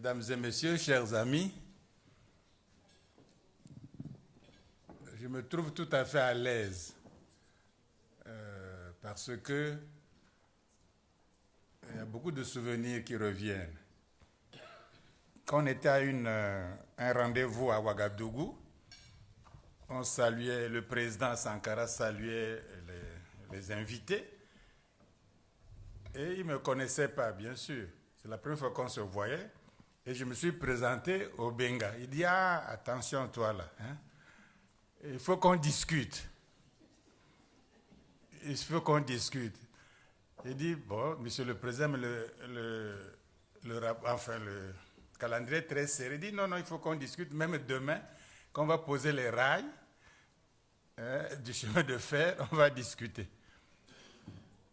Mesdames et messieurs, chers amis, je me trouve tout à fait à l'aise parce que il y a beaucoup de souvenirs qui reviennent. Quand on était à un rendez-vous à Ouagadougou, on saluait, le président Sankara saluait les invités et il ne me connaissait pas, bien sûr. C'est la première fois qu'on se voyait et je me suis présenté au Benga. Il dit, ah, attention toi là, hein? Il faut qu'on discute. Il faut qu'on discute. Il dit, bon, monsieur le président, le calendrier est très serré. Il dit, non, il faut qu'on discute, même demain, qu'on va poser les rails du chemin de fer, on va discuter.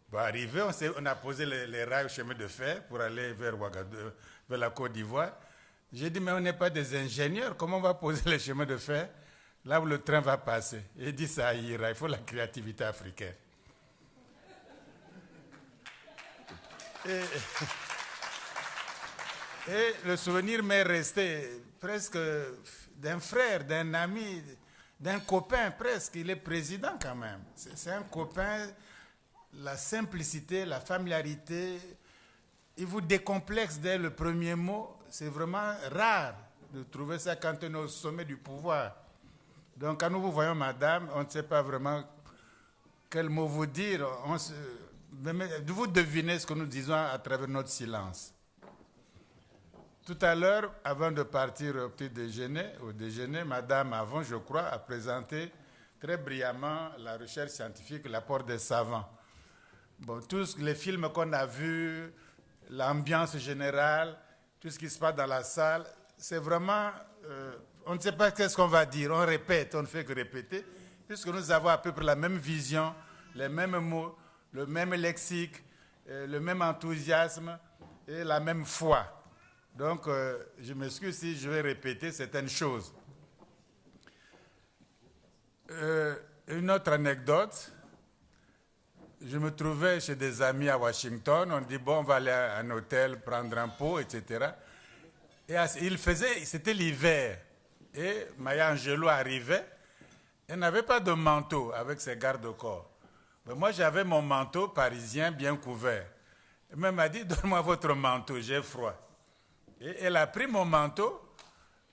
Bon, arrivé, on a posé les rails au chemin de fer pour aller vers Ouagadougou, vers la Côte d'Ivoire. J'ai dit, mais on n'est pas des ingénieurs, comment on va poser les chemins de fer là où le train va passer? Il dit, ça ira, il faut la créativité africaine. Et le souvenir m'est resté presque d'un frère, d'un ami, d'un copain presque. Il est président quand même. C'est un copain, la simplicité, la familiarité. Il vous décomplexe dès le premier mot. C'est vraiment rare de trouver ça quand on est au sommet du pouvoir. Donc quand nous vous voyons, madame, on ne sait pas vraiment quel mot vous dire. Vous devinez ce que nous disons à travers notre silence. Tout à l'heure, avant de partir au déjeuner, madame, avant, je crois, a présenté très brillamment la recherche scientifique, l'apport des savants. Bon, tous les films qu'on a vus, l'ambiance générale, tout ce qui se passe dans la salle, c'est vraiment... on ne sait pas qu'est-ce qu'on va dire, on répète, on ne fait que répéter, puisque nous avons à peu près la même vision, les mêmes mots, le même lexique, le même enthousiasme et la même foi. Donc, je m'excuse si je vais répéter certaines choses. Une autre anecdote, je me trouvais chez des amis à Washington, on dit, bon, on va aller à un hôtel, prendre un pot, etc. Et c'était l'hiver, et Maya Angelou arrivait, elle n'avait pas de manteau avec ses gardes-corps. Mais moi, j'avais mon manteau parisien bien couvert. Elle m'a dit, donne-moi votre manteau, j'ai froid. Et elle a pris mon manteau,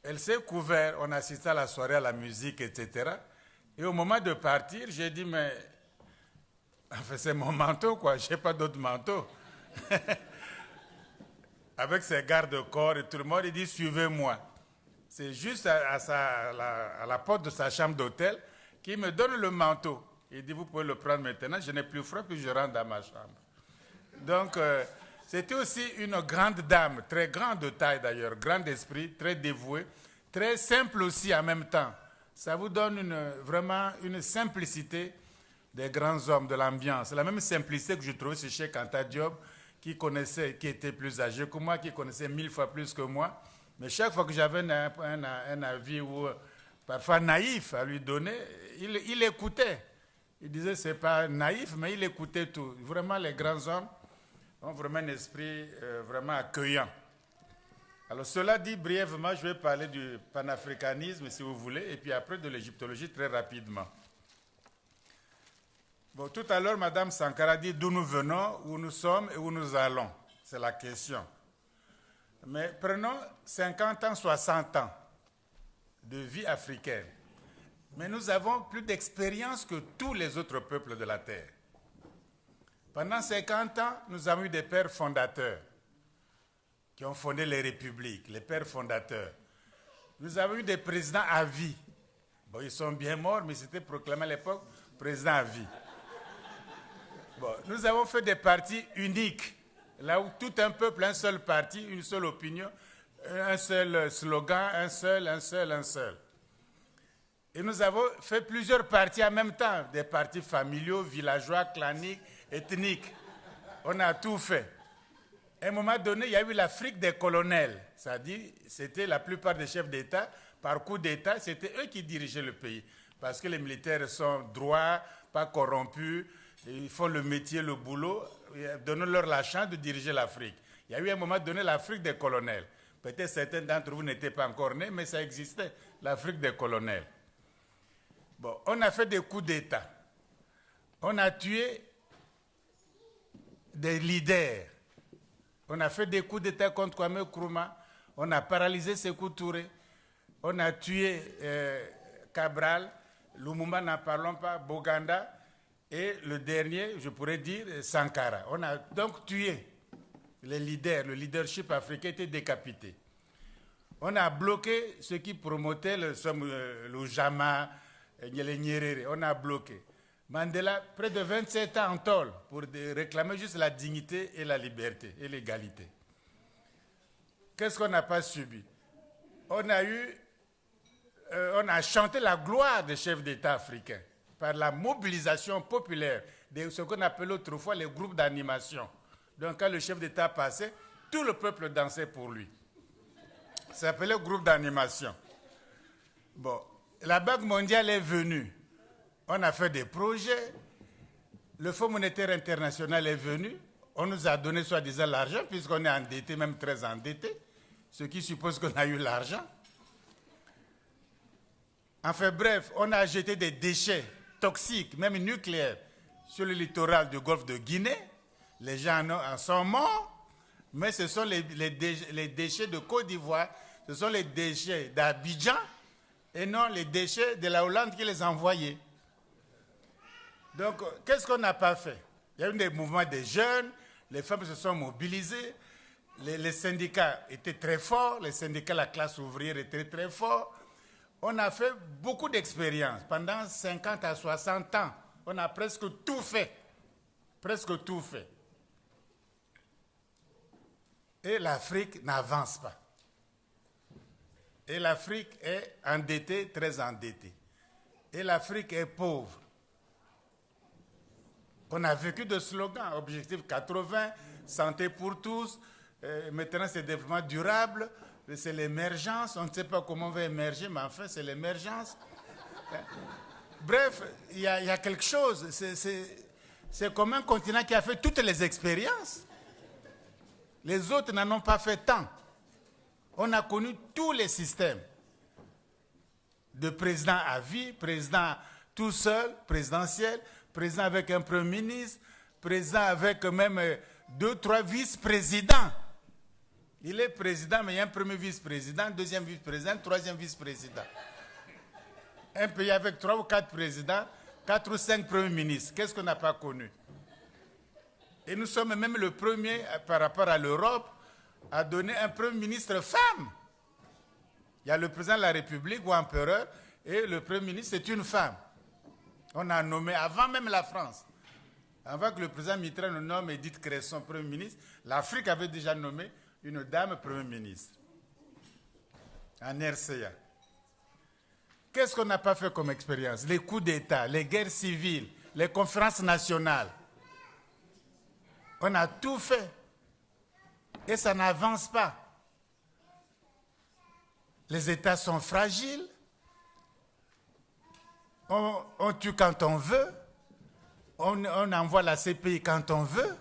elle s'est couverte, on assistait à la soirée, à la musique, etc. Et au moment de partir, j'ai dit, mais enfin, c'est mon manteau, quoi, je n'ai pas d'autre manteau. Avec ses gardes-corps et tout le monde, il dit, suivez-moi. C'est juste à la porte de sa chambre d'hôtel qu'il me donne le manteau. Il dit, vous pouvez le prendre maintenant, je n'ai plus froid, puis je rentre dans ma chambre. Donc, c'était aussi une grande dame, très grande de taille d'ailleurs, grand d'esprit, très dévouée, très simple aussi en même temps. Ça vous donne vraiment une simplicité des grands hommes de l'ambiance. La même simplicité que je trouvais chez Cheikh Anta Diop, qui était plus âgé que moi, qui connaissait 1000 fois plus que moi. Mais chaque fois que j'avais un avis ou parfois naïf à lui donner, il écoutait. Il disait, c'est pas naïf, mais il écoutait tout. Vraiment, les grands hommes ont vraiment un esprit vraiment accueillant. Alors, cela dit, brièvement, je vais parler du panafricanisme, si vous voulez, et puis après de l'égyptologie très rapidement. Bon, tout à l'heure, Mme Sankara dit d'où nous venons, où nous sommes et où nous allons. C'est la question. Mais prenons 50 ans, 60 ans de vie africaine. Mais nous avons plus d'expérience que tous les autres peuples de la Terre. Pendant 50 ans, nous avons eu des pères fondateurs qui ont fondé les républiques, les pères fondateurs. Nous avons eu des présidents à vie. Bon, ils sont bien morts, mais c'était proclamé à l'époque président à vie. Bon, nous avons fait des partis uniques, là où tout un peuple, un seul parti, une seule opinion, un seul slogan, un seul. Et nous avons fait plusieurs partis en même temps, des partis familiaux, villageois, claniques, ethniques. On a tout fait. À un moment donné, il y a eu l'Afrique des colonels. C'est-à-dire, c'était la plupart des chefs d'État, par coup d'État, c'était eux qui dirigeaient le pays. Parce que les militaires sont droits, pas corrompus, ils font le métier, le boulot, donnons-leur la chance de diriger l'Afrique. Il y a eu à un moment donné l'Afrique des colonels. Peut-être certains d'entre vous n'étaient pas encore nés, mais ça existait, l'Afrique des colonels. Bon, on a fait des coups d'État. On a tué des leaders. On a fait des coups d'État contre Kwame Nkrumah. On a paralysé Sékou Touré. On a tué Cabral. Lumumba, n'en parlons pas. Boganda. Et le dernier, je pourrais dire, Sankara. On a donc tué les leaders. Le leadership africain était décapité. On a bloqué ceux qui promotaient le Jama, les Nyerere. On a bloqué. Mandela, près de 27 ans en tôle pour réclamer juste la dignité et la liberté et l'égalité. Qu'est-ce qu'on n'a pas subi? On a chanté la gloire des chefs d'État africains par la mobilisation populaire de ce qu'on appelait autrefois les groupes d'animation. Donc quand le chef d'État passait, tout le peuple dansait pour lui. Ça s'appelait groupe d'animation. Bon, la Banque mondiale est venue. On a fait des projets. Le Fonds monétaire international est venu. On nous a donné soi-disant l'argent, puisqu'on est endetté, même très endetté, ce qui suppose qu'on a eu l'argent. Enfin bref, on a jeté des déchets toxiques, même nucléaires, sur le littoral du golfe de Guinée. Les gens en sont morts, mais ce sont les déchets de Côte d'Ivoire, ce sont les déchets d'Abidjan, et non les déchets de la Hollande qui les a envoyés. Donc, qu'est-ce qu'on n'a pas fait? Il y a eu des mouvements des jeunes, les femmes se sont mobilisées, les syndicats étaient très forts, les syndicats de la classe ouvrière étaient très forts. On a fait beaucoup d'expériences. Pendant 50 à 60 ans, on a presque tout fait. Presque tout fait. Et l'Afrique n'avance pas. Et l'Afrique est endettée, très endettée. Et l'Afrique est pauvre. On a vécu de slogans, objectif 80, santé pour tous, maintenant c'est développement durable, c'est l'émergence, on ne sait pas comment on va émerger, mais enfin c'est l'émergence. Bref, il y a quelque chose, c'est comme un continent qui a fait toutes les expériences. Les autres n'en ont pas fait tant. On a connu tous les systèmes. De président à vie, président tout seul, présidentiel, président avec un premier ministre, président avec même 2, 3 vice-présidents. Il est président, mais il y a un premier vice-président, deuxième vice-président, troisième vice-président. Un pays avec 3 ou 4 présidents, 4 ou 5 premiers ministres. Qu'est-ce qu'on n'a pas connu? Et nous sommes même le premier, par rapport à l'Europe, à donner un premier ministre femme. Il y a le président de la République ou empereur, et le premier ministre, c'est une femme. On a nommé, avant même la France, avant que le président Mitterrand nous nomme Edith Cresson Premier ministre, l'Afrique avait déjà nommé une dame Premier ministre, en RCA. Qu'est-ce qu'on n'a pas fait comme expérience? Les coups d'État, les guerres civiles, les conférences nationales. On a tout fait. Et ça n'avance pas. Les États sont fragiles. On tue quand on veut. On envoie la CPI quand on veut.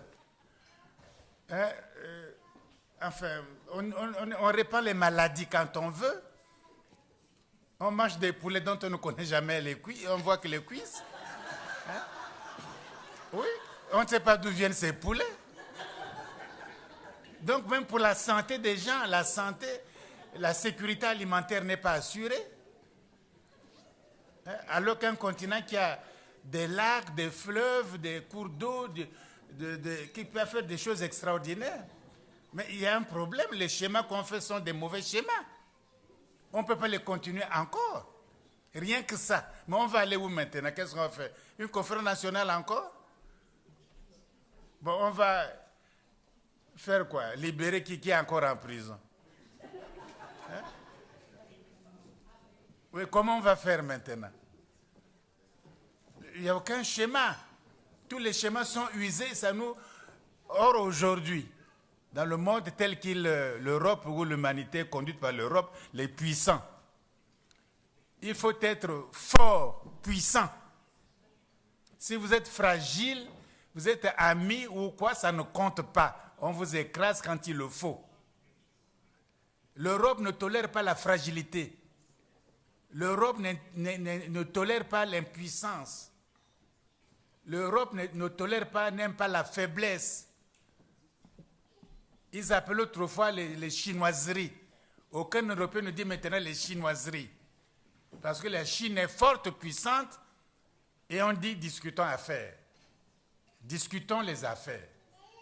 On répand les maladies quand on veut. On mange des poulets dont on ne connaît jamais les cuisses. On voit que les cuisses. Oui, on ne sait pas d'où viennent ces poulets. Donc même pour la santé des gens, la sécurité alimentaire n'est pas assurée. Alors qu'un continent qui a des lacs, des fleuves, des cours d'eau, qui peut faire des choses extraordinaires. Mais il y a un problème, les schémas qu'on fait sont des mauvais schémas. On ne peut pas les continuer encore. Rien que ça. Mais on va aller où maintenant? Qu'est-ce qu'on fait? Une conférence nationale encore? Bon, on va faire quoi? Libérer qui est encore en prison? Oui, comment on va faire maintenant? Il n'y a aucun schéma. Tous les schémas sont usés. Ça nous... Or, aujourd'hui, dans le monde tel qu'il l'Europe ou l'humanité est conduite par l'Europe, les puissants, il faut être fort, puissant. Si vous êtes fragile, vous êtes ami ou quoi, ça ne compte pas. On vous écrase quand il le faut. L'Europe ne tolère pas la fragilité. L'Europe ne tolère pas l'impuissance. L'Europe ne tolère pas, n'aime pas la faiblesse. Ils appelaient autrefois les chinoiseries. Aucun Européen ne dit maintenant les chinoiseries. Parce que la Chine est forte, puissante, et on dit discutons affaires. Discutons les affaires.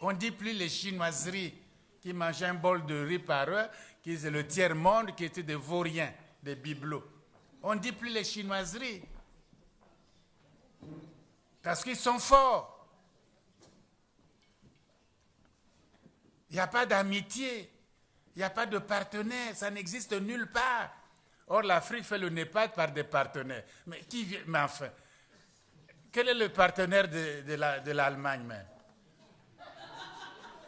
On ne dit plus les chinoiseries qui mangeaient un bol de riz par heure, qui étaient le tiers-monde, qui étaient des vauriens, des bibelots. On ne dit plus les chinoiseries. Parce qu'ils sont forts. Il n'y a pas d'amitié. Il n'y a pas de partenaire. Ça n'existe nulle part. Or, l'Afrique fait le NEPAD par des partenaires. Mais enfin, quel est le partenaire de l'Allemagne même?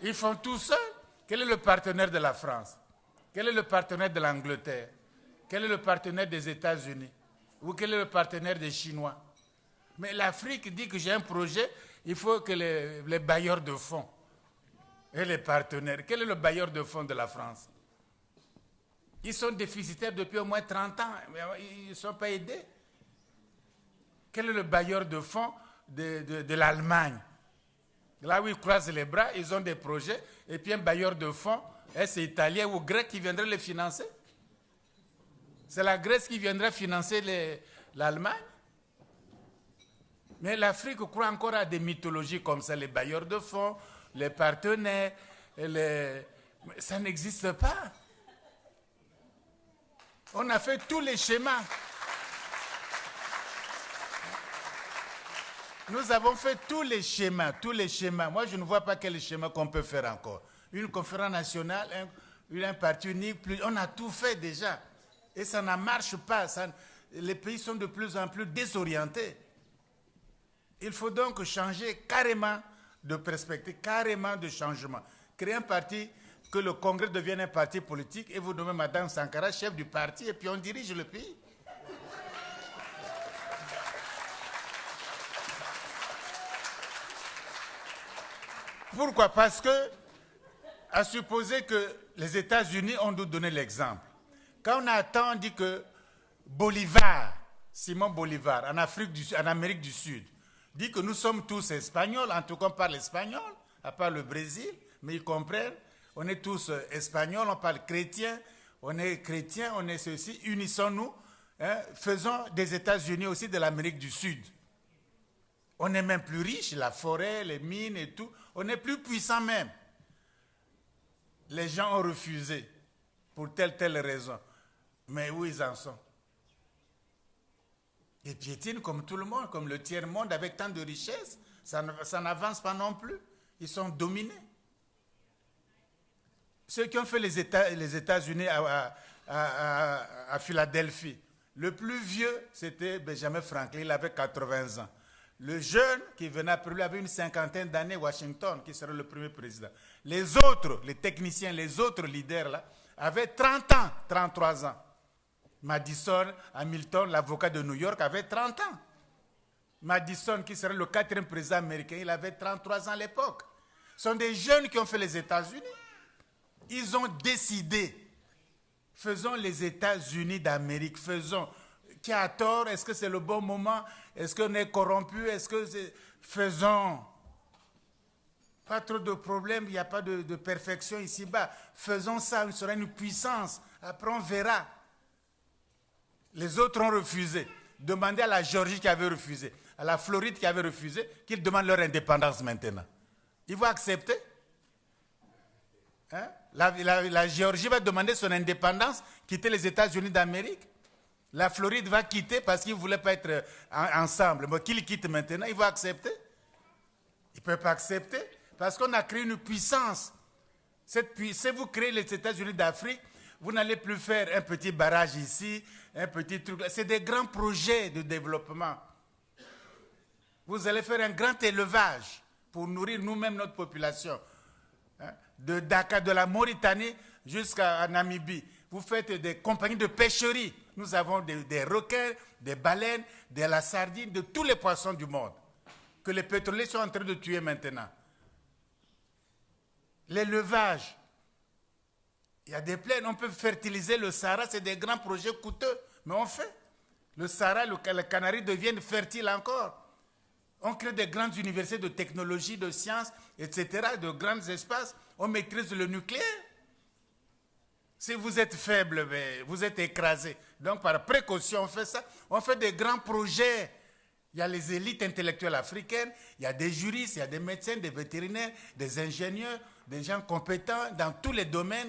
Ils font tout seuls. Quel est le partenaire de la France? Quel est le partenaire de l'Angleterre? Quel est le partenaire des États-Unis? Ou quel est le partenaire des Chinois? Mais l'Afrique dit que j'ai un projet, il faut que les bailleurs de fonds et les partenaires. Quel est le bailleur de fonds de la France? Ils sont déficitaires depuis au moins 30 ans. Ils ne sont pas aidés. Quel est le bailleur de fonds de l'Allemagne? Là où ils croisent les bras, ils ont des projets, et puis un bailleur de fonds, est-ce italien ou grec qui viendrait les financer? C'est la Grèce qui viendrait financer l'Allemagne? Mais l'Afrique croit encore à des mythologies comme ça, les bailleurs de fonds, les partenaires, ça n'existe pas. On a fait tous les schémas. Nous avons fait tous les schémas. Moi, je ne vois pas quel schéma qu'on peut faire encore. Une conférence nationale, un parti unique, on a tout fait déjà. Et ça ne marche pas. Les pays sont de plus en plus désorientés. Il faut donc changer carrément de perspective, carrément de changement. Créer un parti, que le Congrès devienne un parti politique, et vous nommez Mme Sankara chef du parti, et puis on dirige le pays. Pourquoi? Parce que, à supposer que les États-Unis ont dû donner l'exemple. Quand on attend, on dit que Simon Bolivar, en Amérique du Sud, dit que nous sommes tous espagnols, en tout cas on parle espagnol, à part le Brésil, mais ils comprennent, on est tous espagnols, on parle chrétien, on est ceci, unissons-nous, hein, faisons des États-Unis aussi de l'Amérique du Sud. On est même plus riche, la forêt, les mines et tout, on est plus puissant même. Les gens ont refusé pour telle raison. Mais où ils en sont? Ils piétinent comme tout le monde, comme le tiers-monde avec tant de richesses. Ça n'avance pas non plus. Ils sont dominés. Ceux qui ont fait les États-Unis à Philadelphie, le plus vieux, c'était Benjamin Franklin, il avait 80 ans. Le jeune qui venait après lui avait une cinquantaine d'années, Washington, qui serait le premier président. Les autres, les techniciens, les autres leaders là, avaient 30 ans, 33 ans. Madison, Hamilton, l'avocat de New York, avait 30 ans. Madison, qui serait le 4e président américain, il avait 33 ans à l'époque. Ce sont des jeunes qui ont fait les États-Unis. Ils ont décidé, faisons les États-Unis d'Amérique, faisons. Qui a tort? Est-ce que c'est le bon moment? Est-ce qu'on est corrompu? Faisons. Pas trop de problèmes, il n'y a pas de perfection ici-bas. Faisons ça, il sera une puissance. Après, on verra. Les autres ont refusé. Demandez à la Géorgie qui avait refusé, à la Floride qui avait refusé, qu'ils demandent leur indépendance maintenant. Ils vont accepter? Hein? La Géorgie va demander son indépendance, quitter les États-Unis d'Amérique. La Floride va quitter parce qu'ils ne voulaient pas être ensemble. Mais qu'ils quittent maintenant, ils vont accepter? Ils ne peuvent pas accepter parce qu'on a créé une puissance. Si vous créez les États-Unis d'Afrique, vous n'allez plus faire un petit barrage ici, un petit truc là. C'est des grands projets de développement. Vous allez faire un grand élevage pour nourrir nous-mêmes notre population. Hein? De Dakar, de la Mauritanie jusqu'à Namibie. Vous faites des compagnies de pêcherie. Nous avons des requins, des baleines, de la sardine, de tous les poissons du monde que les pétroliers sont en train de tuer maintenant. L'élevage. Il y a des plaines, on peut fertiliser le Sahara, c'est des grands projets coûteux, mais on fait. Le Sahara, le Canaries deviennent fertiles encore. On crée des grandes universités de technologie, de sciences, etc., de grands espaces. On maîtrise le nucléaire. Si vous êtes faible, vous êtes écrasé. Donc, par précaution, on fait ça. On fait des grands projets. Il y a les élites intellectuelles africaines, il y a des juristes, il y a des médecins, des vétérinaires, des ingénieurs, des gens compétents dans tous les domaines,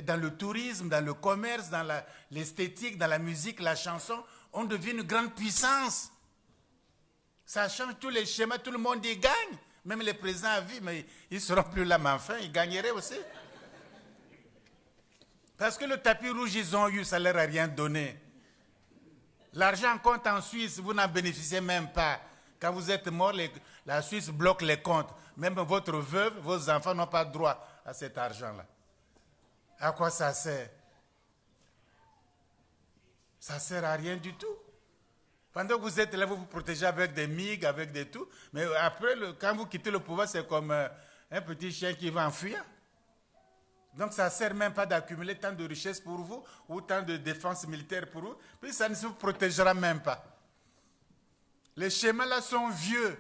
dans le tourisme, dans le commerce, dans l'esthétique, dans la musique, la chanson. On devient une grande puissance. Ça change tous les schémas, tout le monde y gagne. Même les présidents à vie, mais ils ne seront plus là, mais enfin, ils gagneraient aussi. Parce que le tapis rouge, ils ont eu, ça ne leur a rien donné. L'argent compte en Suisse, vous n'en bénéficiez même pas. Quand vous êtes mort, la Suisse bloque les comptes. Même votre veuve, vos enfants n'ont pas droit à cet argent-là. À quoi ça sert? Ça ne sert à rien du tout. Pendant que vous êtes là, vous vous protégez avec des MiG, avec des tout. Mais après, quand vous quittez le pouvoir, c'est comme un petit chien qui va en fuyant. Donc ça ne sert même pas d'accumuler tant de richesses pour vous ou tant de défense militaire pour vous. Puis ça ne se protégera même pas. Les schémas là sont vieux.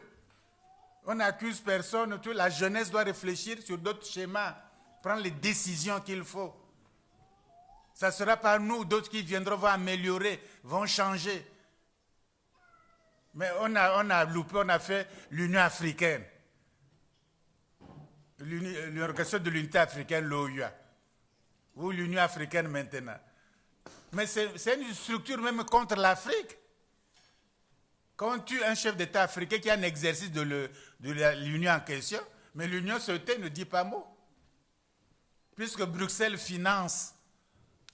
On n'accuse personne. La jeunesse doit réfléchir sur d'autres schémas. Prendre les décisions qu'il faut. Ça ne sera pas nous, d'autres qui viendront, vont améliorer, vont changer. Mais on a loupé, on a fait l'Union africaine. L'Organisation de l'Unité africaine, l'OUA. Ou l'Union africaine maintenant. Mais c'est une structure même contre l'Afrique. Quand on tue un chef d'État africain qui a un exercice de l'Union en question, mais l'Union se tait, ne dit pas mot. Puisque Bruxelles finance.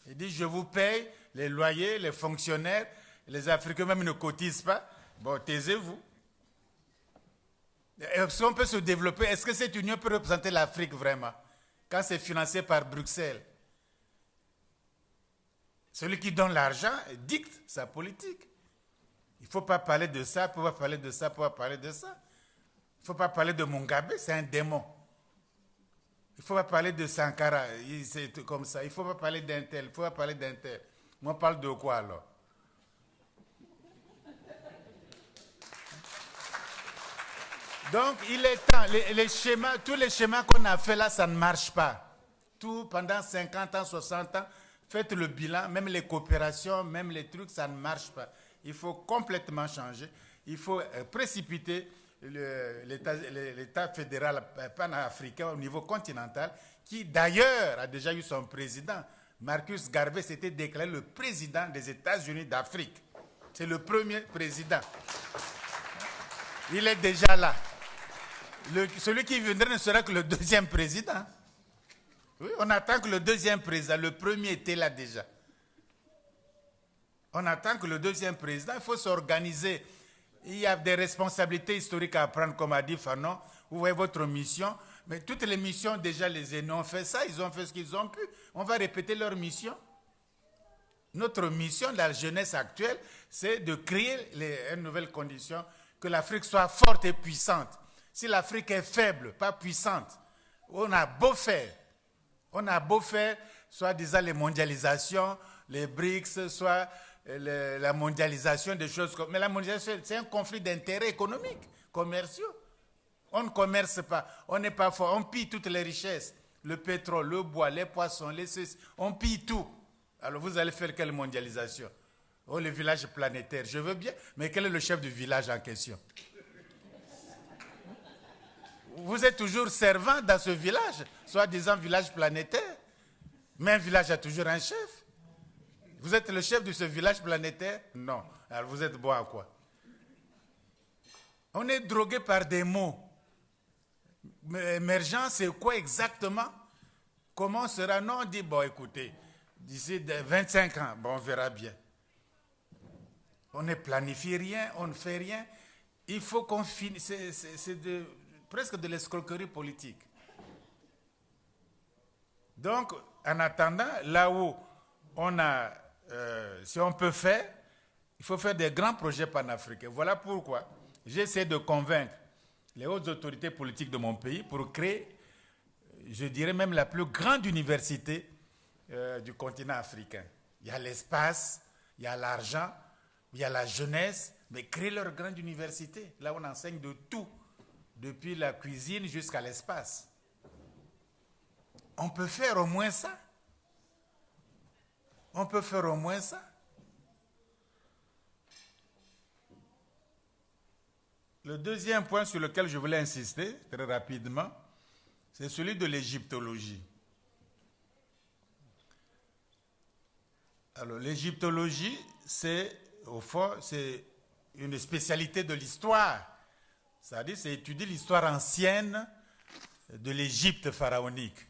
Il dit, je vous paye les loyers, les fonctionnaires, les Africains même ne cotisent pas. Bon, taisez-vous. Est-ce qu'on peut se développer? Est-ce que cette union peut représenter l'Afrique vraiment? Quand c'est financé par Bruxelles. Celui qui donne l'argent dicte sa politique. Il ne faut pas parler de ça, il ne faut pas parler de ça, il ne faut pas parler de ça. Il ne faut pas parler de Mugabe, c'est un démon. Il ne faut pas parler de Sankara, c'est comme ça. Il ne faut pas parler d'un tel, il ne faut pas parler d'un tel. Moi, on parle de quoi alors? Donc, il est temps, les schémas, tous les schémas qu'on a fait là, ça ne marche pas. Tout pendant 50 ans, 60 ans, faites le bilan, même les coopérations, même les trucs, ça ne marche pas. Il faut complètement changer. Il faut précipiter l'État fédéral panafricain au niveau continental, qui d'ailleurs a déjà eu son président. Marcus Garvey s'était déclaré le président des États-Unis d'Afrique. C'est le premier président. Il est déjà là. Celui qui viendrait ne sera que le deuxième président. Oui, on attend que le deuxième président, le premier était là déjà. On attend que le deuxième président, il faut s'organiser. Il y a des responsabilités historiques à prendre, comme a dit Fanon. Vous voyez votre mission. Mais toutes les missions, déjà, les aînés ont fait ça. Ils ont fait ce qu'ils ont pu. On va répéter leur mission. Notre mission, la jeunesse actuelle, c'est de créer une nouvelle condition, que l'Afrique soit forte et puissante. Si l'Afrique est faible, pas puissante, on a beau faire, soit disant les mondialisations, les BRICS, soit la mondialisation des choses comme... Mais la mondialisation, c'est un conflit d'intérêts économiques, commerciaux. On ne commerce pas, on n'est pas fort, on pille toutes les richesses. Le pétrole, le bois, les poissons, les ceci, on pille tout. Alors vous allez faire quelle mondialisation? Oh, le village planétaire, je veux bien, mais quel est le chef du village en question? Vous êtes toujours servant dans ce village, soi-disant village planétaire. Mais un village a toujours un chef. Vous êtes le chef de ce village planétaire? Non. Alors vous êtes bon à quoi? On est drogué par des mots. Mais émergent, c'est quoi exactement? Comment sera? Non, on dit, bon, écoutez, d'ici 25 ans, bon, on verra bien. On ne planifie rien, on ne fait rien. Il faut qu'on finisse. C'est presque de l'escroquerie politique. Donc, en attendant, là où on a, si on peut faire, il faut faire des grands projets panafricains. Voilà pourquoi j'essaie de convaincre les hautes autorités politiques de mon pays pour créer, je dirais même la plus grande université du continent africain. Il y a l'espace, il y a l'argent, il y a la jeunesse, mais créer leur grande université. Là, on enseigne de tout, depuis la cuisine jusqu'à l'espace. On peut faire au moins ça. On peut faire au moins ça. Le deuxième point sur lequel je voulais insister, très rapidement, c'est celui de l'égyptologie. Alors, l'égyptologie, c'est, au fond, c'est une spécialité de l'histoire. C'est-à-dire, c'est étudier l'histoire ancienne de l'Égypte pharaonique.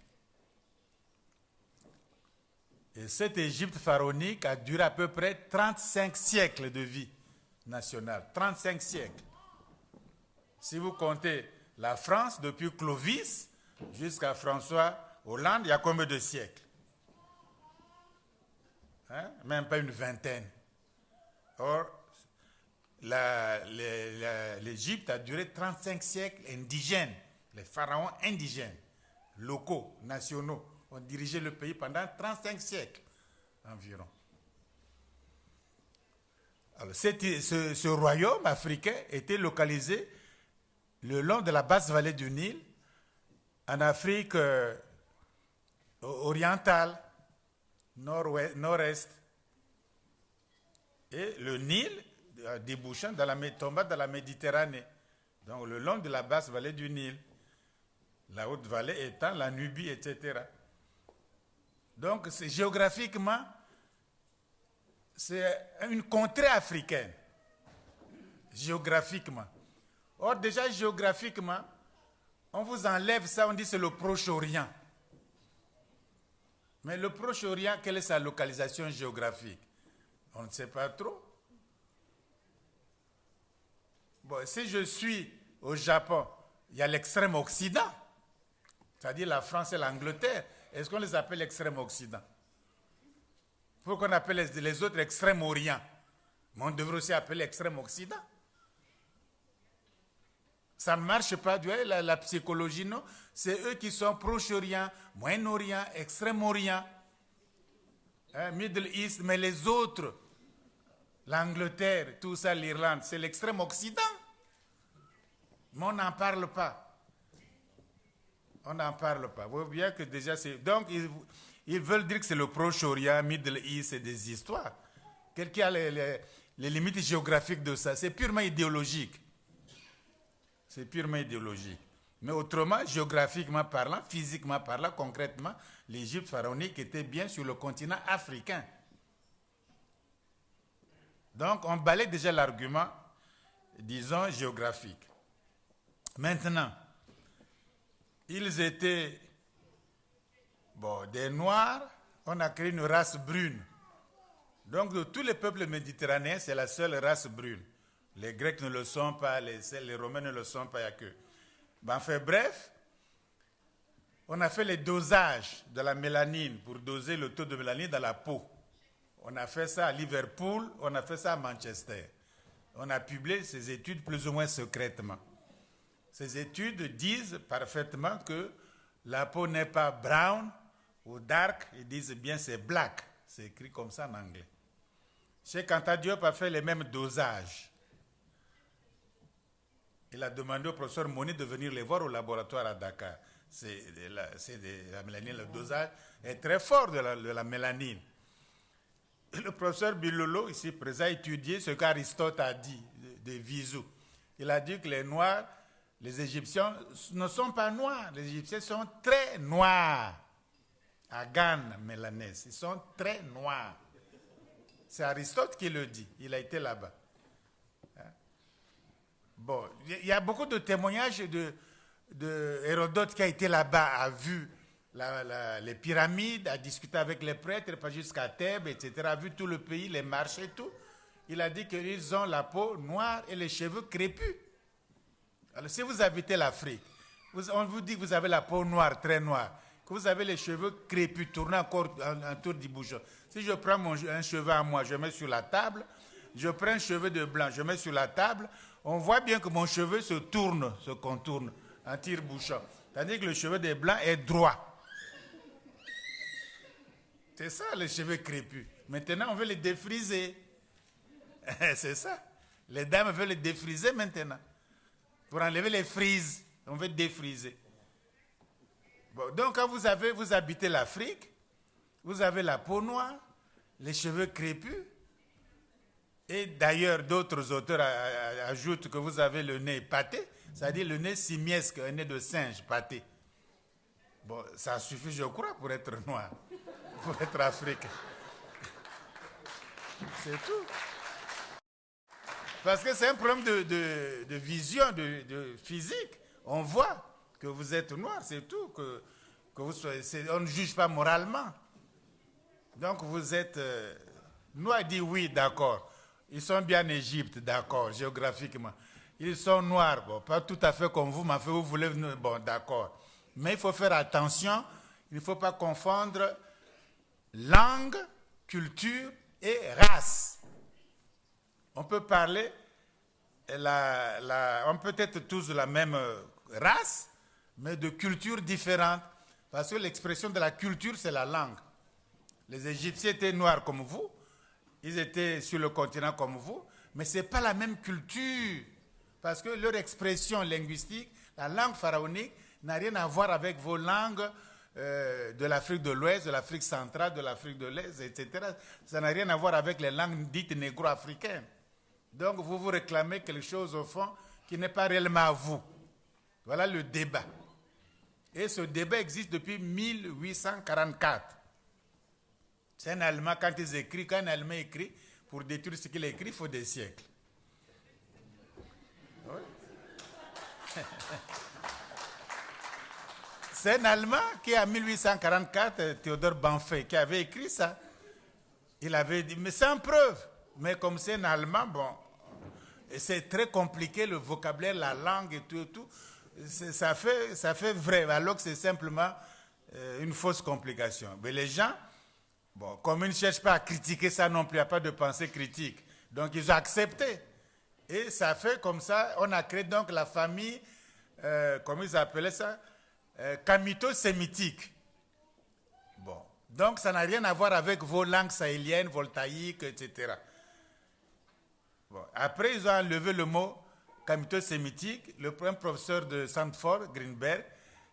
Et cette Égypte pharaonique a duré à peu près 35 siècles de vie nationale. 35 siècles. Si vous comptez la France, depuis Clovis jusqu'à François Hollande, il y a combien de siècles? Hein? Même pas une vingtaine. Or, l'Égypte a duré 35 siècles indigènes. Les pharaons indigènes, locaux, nationaux, ont dirigé le pays pendant 35 siècles environ. Alors, ce royaume africain était localisé le long de la basse vallée du Nil, en Afrique orientale, nord-est. Et le Nil, débouchant tombant dans la Méditerranée, donc le long de la basse vallée du Nil, la haute vallée étant la Nubie, etc. Donc géographiquement, c'est une contrée africaine, géographiquement. Or, déjà géographiquement, on vous enlève ça, on dit c'est le Proche-Orient. Mais le Proche-Orient, quelle est sa localisation géographique? On ne sait pas trop. Bon, si je suis au Japon, il y a l'extrême Occident, c'est-à-dire la France et l'Angleterre. Est-ce qu'on les appelle l'extrême Occident? Pourquoi on appelle les autres extrême Orient? Mais on devrait aussi appeler l'extrême Occident. Ça ne marche pas, la psychologie, non. C'est eux qui sont Proche-Orient, Moyen-Orient, Extrême-Orient, hein, Middle East, mais les autres, l'Angleterre, tout ça, l'Irlande, c'est l'Extrême-Occident. Mais on n'en parle pas. On n'en parle pas. Vous voyez bien que déjà c'est... Donc, ils veulent dire que c'est le Proche-Orient, Middle East, c'est des histoires. Quelqu'un a les limites géographiques de ça. C'est purement idéologique. C'est purement idéologique. Mais autrement, géographiquement parlant, physiquement parlant, concrètement, l'Égypte pharaonique était bien sur le continent africain. Donc, on balaye déjà l'argument, disons, géographique. Maintenant, ils étaient, des Noirs, on a créé une race brune. Donc, de tous les peuples méditerranéens, c'est la seule race brune. Les Grecs ne le sont pas, les Romains ne le sont pas, il n'y a que. Enfin bref, on a fait les dosages de la mélanine pour doser le taux de mélanine dans la peau. On a fait ça à Liverpool, on a fait ça à Manchester. On a publié ces études plus ou moins secrètement. Ces études disent parfaitement que la peau n'est pas brown ou dark, ils disent bien c'est black. C'est écrit comme ça en anglais. Cheikh Anta Diop a fait les mêmes dosages. Il a demandé au professeur Moni de venir les voir au laboratoire à Dakar. La mélanine, le dosage est très fort de la mélanine. Et le professeur Bilolo, ici présent, a étudié ce qu'Aristote a dit de Visou. Il a dit que les Noirs, les Égyptiens ne sont pas noirs. Les Égyptiens sont très noirs. Agan mélanès, ils sont très noirs. C'est Aristote qui le dit. Il a été là-bas. Bon, il y a beaucoup de témoignages de Hérodote qui a été là-bas, a vu les pyramides, a discuté avec les prêtres, pas jusqu'à Thèbes, etc., a vu tout le pays, les marchés, tout. Il a dit qu'ils ont la peau noire et les cheveux crépus. Alors, si vous habitez l'Afrique, on vous dit que vous avez la peau noire, très noire, que vous avez les cheveux crépus, tournés encore autour du bouchon. Si je prends un cheveu à moi, je mets sur la table, je prends un cheveu de blanc, je mets sur la table, on voit bien que mon cheveu se tourne, se contourne en tire-bouchon. Tandis que le cheveu des blancs est droit. C'est ça, les cheveux crépus. Maintenant, on veut les défriser. C'est ça. Les dames veulent les défriser maintenant. Pour enlever les frises, on veut défriser. Bon, donc, quand vous habitez l'Afrique, vous avez la peau noire, les cheveux crépus, et d'ailleurs, d'autres auteurs ajoutent que vous avez le nez pâté, c'est-à-dire le nez simiesque, un nez de singe pâté. Bon, ça suffit, je crois, pour être noir, pour être africain. C'est tout. Parce que c'est un problème de vision, de physique. On voit que vous êtes noir, c'est tout. Que vous soyez, on ne juge pas moralement. Donc vous êtes noir, dit oui, d'accord. Ils sont bien en Égypte, d'accord, géographiquement. Ils sont noirs, bon, pas tout à fait comme vous, mais vous voulez, bon, d'accord. Mais il faut faire attention, il ne faut pas confondre langue, culture et race. On peut parler, on peut être tous de la même race, mais de cultures différentes. Parce que l'expression de la culture, c'est la langue. Les Égyptiens étaient noirs comme vous, ils étaient sur le continent comme vous, mais ce n'est pas la même culture. Parce que leur expression linguistique, la langue pharaonique, n'a rien à voir avec vos langues de l'Afrique de l'Ouest, de l'Afrique centrale, de l'Afrique de l'Est, etc. Ça n'a rien à voir avec les langues dites négro-africaines. Donc vous vous réclamez quelque chose au fond qui n'est pas réellement à vous. Voilà le débat. Et ce débat existe depuis 1844. C'est un Allemand, quand un Allemand écrit, pour détruire ce qu'il a écrit, il faut des siècles. Oui. C'est un Allemand qui, en 1844, Théodore Banffé, qui avait écrit ça. Il avait dit, mais sans preuve. Mais comme c'est un Allemand, bon, c'est très compliqué, le vocabulaire, la langue et tout et tout. Ça fait vrai, alors que c'est simplement une fausse complication. Mais les gens, bon, comme ils ne cherchent pas à critiquer ça non plus, il n'y a pas de pensée critique. Donc ils ont accepté. Et ça fait comme ça, on a créé donc la famille, comment ils appelaient ça, camito-sémitique. Bon, donc ça n'a rien à voir avec vos langues sahéliennes, voltaïques, etc. Bon, après, ils ont enlevé le mot camito-sémitique. Le premier professeur de Stanford, Greenberg,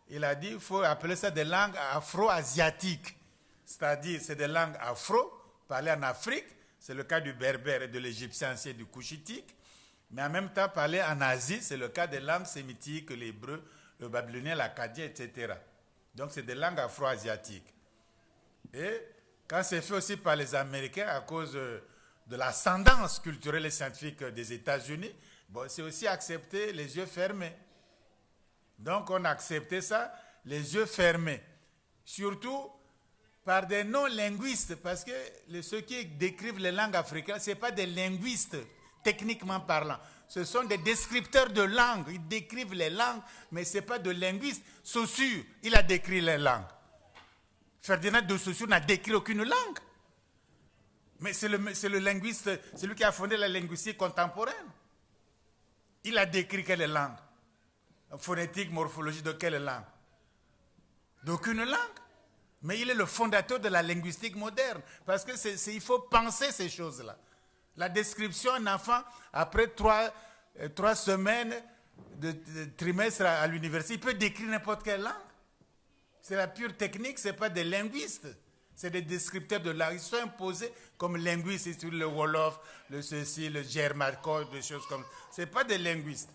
il a dit qu'il faut appeler ça des langues afro-asiatiques. C'est-à-dire, c'est des langues afro, parlées en Afrique. C'est le cas du berbère et de l'égyptien ancien, du couchitique. Mais en même temps, parlées en Asie, c'est le cas des langues sémitiques, l'hébreu, le babylonien, l'acadien, etc. Donc, c'est des langues afro-asiatiques. Et quand c'est fait aussi par les Américains à cause de l'ascendance culturelle et scientifique des États-Unis, bon, c'est aussi accepté les yeux fermés. Donc, on a accepté ça, les yeux fermés. Surtout par des non-linguistes, parce que ceux qui décrivent les langues africaines, ce n'est pas des linguistes, techniquement parlant. Ce sont des descripteurs de langues. Ils décrivent les langues, mais ce n'est pas de linguistes. Saussure, il a décrit les langues. Ferdinand de Saussure n'a décrit aucune langue. Mais c'est le linguiste, c'est lui qui a fondé la linguistique contemporaine. Il a décrit quelle langue? Phonétique, morphologie, de quelle langue? D'aucune langue. Mais il est le fondateur de la linguistique moderne. Parce que il faut penser ces choses-là. La description d'un enfant, après 3 semaines de trimestre à l'université, il peut décrire n'importe quelle langue. C'est la pure technique, ce n'est pas des linguistes. C'est des descripteurs de langue. Ils sont imposés comme linguistes sur le Wolof, le ceci, le Germaco, des choses comme ça. Ce n'est pas des linguistes.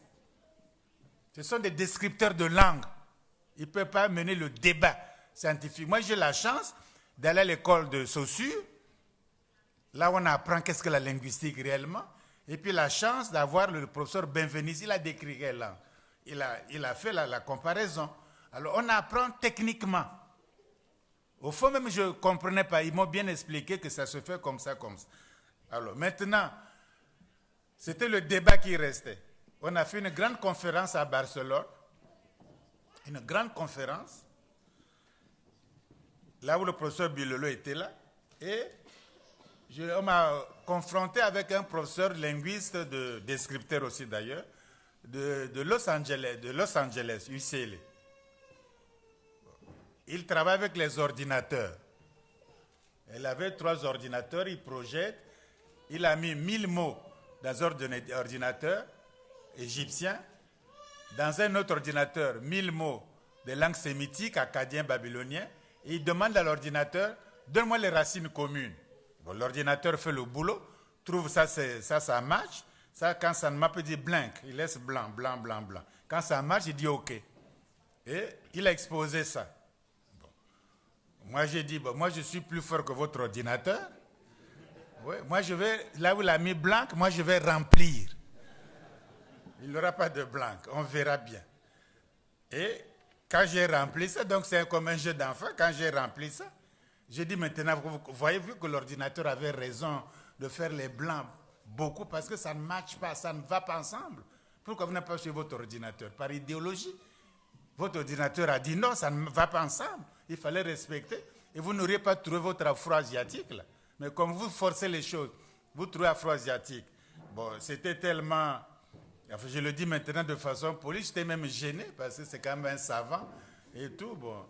Ce sont des descripteurs de langue. Ils ne peuvent pas mener le débat scientifique. Moi, j'ai la chance d'aller à l'école de Saussure, là où on apprend qu'est-ce que la linguistique réellement, et puis la chance d'avoir le professeur Benveniste, il a décrit quelle langue. Il a fait la comparaison. Alors, on apprend techniquement. Au fond, même, je ne comprenais pas. Ils m'ont bien expliqué que ça se fait comme ça, comme ça. Alors, maintenant, c'était le débat qui restait. On a fait une grande conférence à Barcelone. Une grande conférence. Là où le professeur Bilolo était là. Et on m'a confronté avec un professeur linguiste, descripteur aussi d'ailleurs, de Los Angeles, UCLA. Il travaille avec les ordinateurs. Elle avait 3 ordinateurs, il projette. Il a mis 1000 mots dans un ordinateur égyptien. Dans un autre ordinateur, 1000 mots de langue sémitique, acadien, babylonien. Et il demande à l'ordinateur, donne-moi les racines communes. Bon, l'ordinateur fait le boulot, trouve ça, ça marche. Ça, quand ça ne marche pas, il dit blank. Il laisse blanc, blanc, blanc, blanc. Quand ça marche, il dit OK. Et il a exposé ça. Bon. Moi, j'ai dit, bon, moi, je suis plus fort que votre ordinateur. Ouais, moi, je vais, là où il a mis blanc, moi, je vais remplir. Il n'y aura pas de blanc, on verra bien. Et quand j'ai rempli ça, donc c'est comme un jeu d'enfant, quand j'ai rempli ça, j'ai dit maintenant, vous voyez, vu que l'ordinateur avait raison de faire les blancs beaucoup, parce que ça ne matche pas, ça ne va pas ensemble. Pourquoi vous n'avez pas sur votre ordinateur? Par idéologie. Votre ordinateur a dit non, ça ne va pas ensemble. Il fallait respecter. Et vous n'auriez pas trouvé votre afro-asiatique là. Mais comme vous forcez les choses, vous trouvez afro-asiatique. Bon, c'était tellement... Enfin, je le dis maintenant de façon polie, j'étais même gêné parce que c'est quand même un savant et tout. Bon,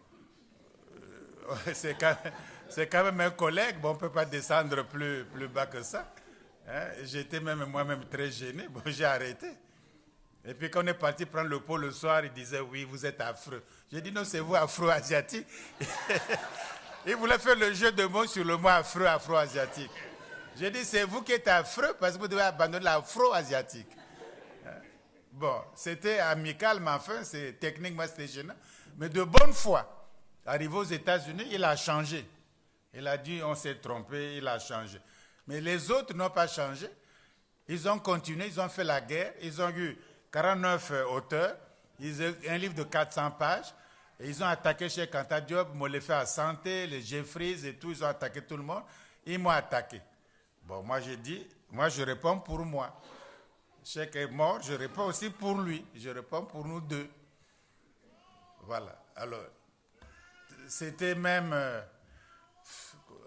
c'est quand même un collègue, bon, on ne peut pas descendre plus bas que ça. Hein? J'étais même moi-même très gêné, bon, j'ai arrêté. Et puis quand on est parti prendre le pot le soir, il disait oui, vous êtes affreux. J'ai dit non, c'est vous afro-asiatique. Il voulait faire le jeu de mots sur le mot affreux, afro-asiatique. J'ai dit c'est vous qui êtes affreux parce que vous devez abandonner l'afro-asiatique. Bon, c'était amical, mais enfin, techniquement, c'était gênant. Mais de bonne foi, arrivé aux États-Unis, il a changé. Il a dit, on s'est trompé, il a changé. Mais les autres n'ont pas changé. Ils ont continué, ils ont fait la guerre. Ils ont eu 49 auteurs. Ils ont un livre de 400 pages. Et ils ont attaqué Cheikh Anta Diop, Molefe Assanté, les Jeffries et tout. Ils ont attaqué tout le monde. Ils m'ont attaqué. Bon, moi, j'ai dit, moi, je réponds pour moi. Cheikh est mort, je réponds aussi pour lui. Je réponds pour nous deux. Voilà. Alors, c'était même...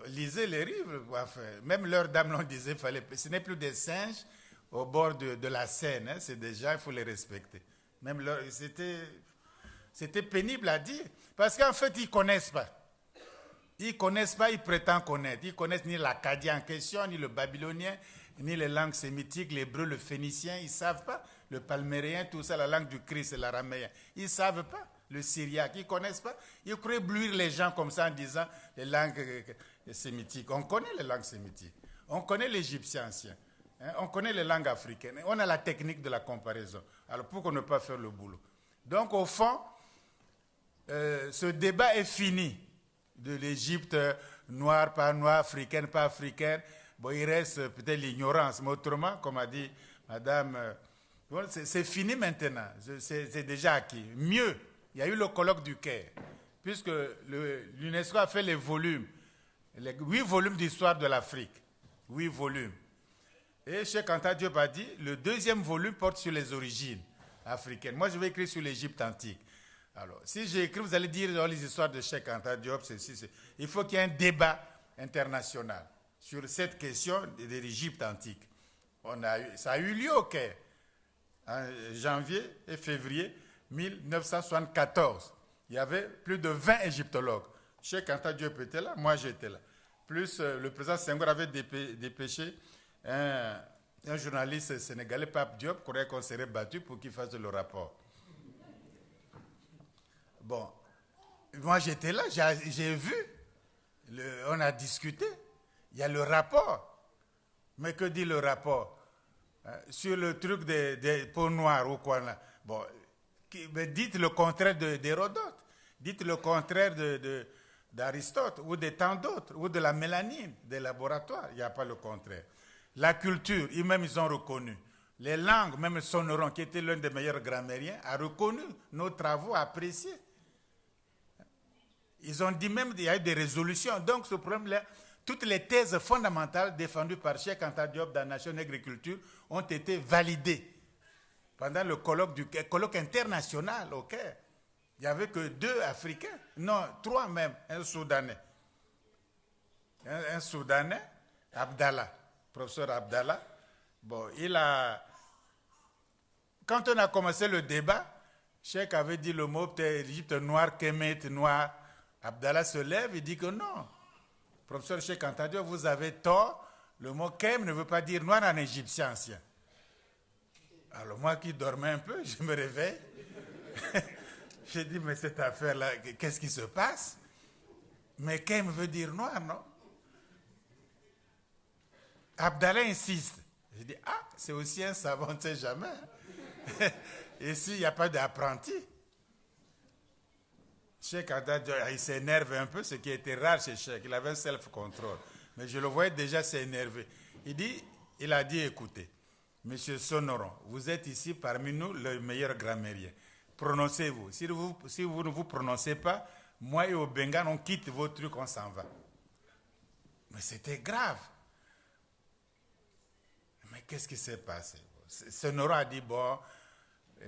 lisez les livres. Enfin, même leur dame l'on disait, ce n'est plus des singes au bord de la Seine. Hein, c'est des gens, il faut les respecter. Même c'était pénible à dire. Parce qu'en fait, ils ne connaissent pas. Ils ne connaissent pas, ils prétendent connaître. Ils ne connaissent ni l'acadien en question, ni le babylonien, ni les langues sémitiques, l'hébreu, le phénicien, ils ne savent pas. Le palmérien, tout ça, la langue du Christ et l'araméen. Ils ne savent pas. Le syriaque, ils ne connaissent pas. Ils croient éblouir les gens comme ça en disant les langues sémitiques. On connaît les langues sémitiques. On connaît l'égyptien ancien. Hein? On connaît les langues africaines. On a la technique de la comparaison. Alors pourquoi ne pas faire le boulot? Donc au fond, ce débat est fini. De l'Égypte, noire, pas noire, africaine, pas africaine. Bon, il reste peut-être l'ignorance, mais autrement, comme a dit madame, bon, c'est fini maintenant, c'est déjà acquis. Mieux, il y a eu le colloque du Caire, puisque l'UNESCO a fait les 8 volumes d'histoire de l'Afrique, 8 volumes. Et Cheikh Anta Diop a dit, le 2e volume porte sur les origines africaines. Moi, je vais écrire sur l'Égypte antique. Alors, si j'écris, vous allez dire dans les histoires de Cheikh Anta Diop, il faut qu'il y ait un débat international sur cette question de l'Égypte antique. Ça a eu lieu au Caire, en janvier et février 1974. Il y avait plus de 20 égyptologues. Cheikh Anta Diop était là, moi j'étais là. Plus le président Senghor avait dépêché un journaliste sénégalais, Pape Diop, qu'on serait battu pour qu'il fasse le rapport. Bon, moi j'étais là, j'ai vu, on a discuté, il y a le rapport. Mais que dit le rapport? Sur le truc des peaux noires ou quoi là. Bon, dites le contraire d'Hérodote, dites le contraire d'Aristote ou de tant d'autres, ou de la mélanine, des laboratoires, il n'y a pas le contraire. La culture, eux-mêmes ils ont reconnu. Les langues, même Sonoron, qui était l'un des meilleurs grammairiens, a reconnu nos travaux, appréciés. Ils ont dit même qu'il y a eu des résolutions. Donc ce problème-là, toutes les thèses fondamentales défendues par Cheikh Anta Diop dans la Nation d'agriculture ont été validées pendant le colloque international au Caire. Il n'y avait que 2 Africains, non, 3 même, un Soudanais. Un Soudanais, Abdallah, professeur Abdallah. Bon, quand on a commencé le débat, Cheikh avait dit le mot peut-être Égypte noire, Kemet noire. Abdallah se lève et dit que non. professeur Cheikh Anta Diop, vous avez tort. Le mot Kem ne veut pas dire noir en égyptien ancien. Alors moi qui dormais un peu, je me réveille. J'ai dit, mais cette affaire-là, qu'est-ce qui se passe? Mais Kem veut dire noir, non? Abdallah insiste. J'ai dit, ah, c'est aussi un savant, on ne sait jamais. Ici, il n'y a pas d'apprenti. Cheikh Anta Diop, il s'énerve un peu, ce qui était rare chez Cheikh. Il avait un self-control. Mais je le voyais déjà s'énerver. Il a dit, écoutez, Monsieur Sonoron, vous êtes ici parmi nous le meilleur grammairien. Prononcez-vous. Si vous ne vous prononcez pas, moi et Obengan, on quitte vos trucs, on s'en va. Mais c'était grave. Mais qu'est-ce qui s'est passé? Sonoron a dit, bon,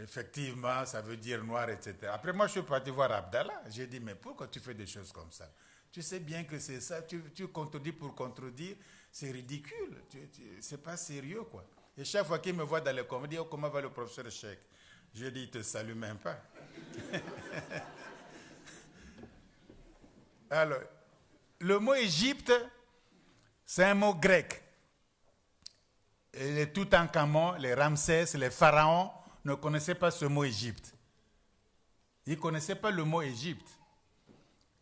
effectivement, ça veut dire noir, etc. Après, moi, je suis parti voir Abdallah. J'ai dit, mais pourquoi tu fais des choses comme ça? Tu sais bien que c'est ça. Tu contredis pour contredire. C'est ridicule. C'est pas sérieux, quoi. Et chaque fois qu'il me voit dans les coms, il dit, oh, comment va le professeur Cheikh? Je dis, il ne te salue même pas. Alors, le mot Égypte, c'est un mot grec. Et les Toutankhamon, les Ramsès, les pharaons ne connaissaient pas ce mot Égypte. Ils ne connaissaient pas le mot Égypte.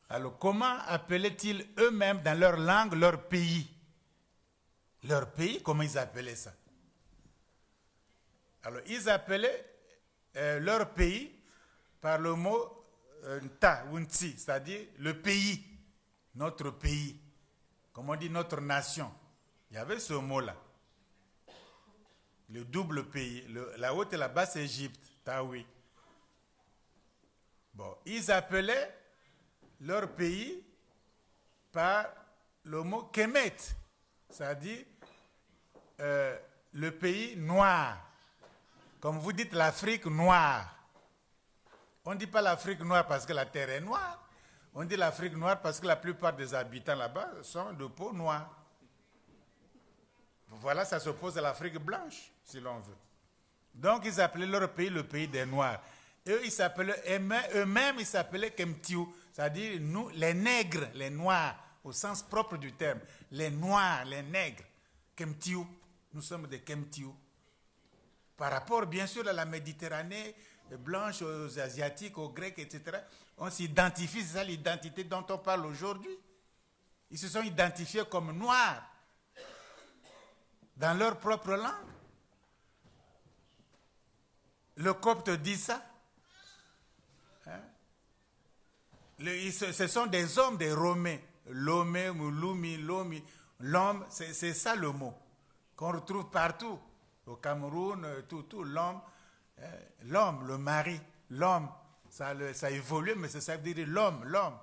Alors, comment appelaient-ils eux-mêmes dans leur langue leur pays? Leur pays, comment ils appelaient ça? Alors, ils appelaient leur pays par le mot Nta ou Ntsi, c'est-à-dire le pays, notre pays, comme on dit notre nation. Il y avait ce mot-là. Le double pays, la haute et la basse Égypte, Taoui. Bon, ils appelaient leur pays par le mot Kemet, c'est-à-dire le pays noir. Comme vous dites l'Afrique noire. On ne dit pas l'Afrique noire parce que la terre est noire. On dit l'Afrique noire parce que la plupart des habitants là-bas sont de peau noire. Voilà, ça s'oppose à l'Afrique blanche, si l'on veut. Donc, ils appelaient leur pays le pays des Noirs. Eux, eux-mêmes, ils s'appelaient Kemtiou, c'est-à-dire nous, les nègres, les Noirs, au sens propre du terme. Les Noirs, les nègres, Kemtiou. Nous sommes des Kemtiou. Par rapport, bien sûr, à la Méditerranée blanche, aux Asiatiques, aux Grecs, etc., on s'identifie, c'est ça l'identité dont on parle aujourd'hui. Ils se sont identifiés comme Noirs dans leur propre langue. Le copte dit ça. Hein? Ce sont des hommes, des Romains. Lomé, Mouloumi, Lomi. L'homme, c'est ça le mot qu'on retrouve partout. Au Cameroun, tout l'homme, l'homme, le mari, l'homme, ça a évolué, mais ça veut dire l'homme.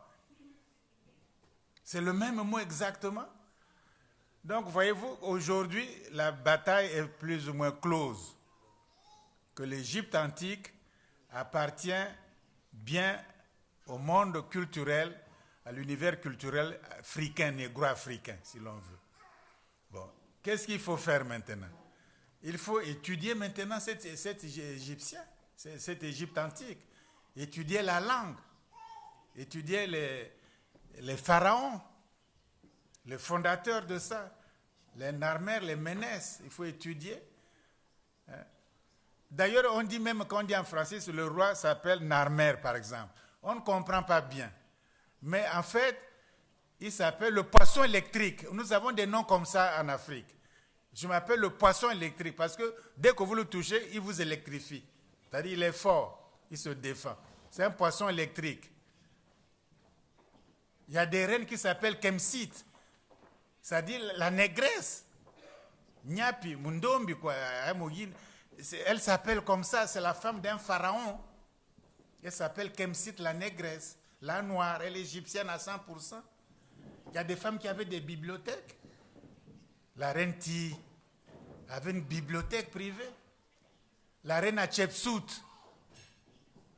C'est le même mot exactement. Donc, voyez-vous, aujourd'hui, la bataille est plus ou moins close. Que l'Égypte antique appartient bien au monde culturel, à l'univers culturel africain, négro-africain, si l'on veut. Bon, qu'est-ce qu'il faut faire maintenant? Il faut étudier maintenant cet Égyptien, cette Égypte antique. Étudier la langue, étudier les pharaons, les fondateurs de ça, les Narmer, les Ménès, il faut étudier. D'ailleurs, on dit même, quand on dit en français, le roi s'appelle Narmer, par exemple. On ne comprend pas bien. Mais en fait, il s'appelle le poisson électrique. Nous avons des noms comme ça en Afrique. Je m'appelle le poisson électrique parce que dès que vous le touchez, il vous électrifie. C'est-à-dire il est fort, il se défend. C'est un poisson électrique. Il y a des reines qui s'appellent Kemsit, c'est-à-dire la négresse. Nyapi, Mundombi, quoi. Elle s'appelle comme ça, c'est la femme d'un pharaon. Elle s'appelle Kemsit, la négresse, la noire, elle est égyptienne à 100%. Il y a des femmes qui avaient des bibliothèques. La reine Ti avait une bibliothèque privée. La reine Hatshepsut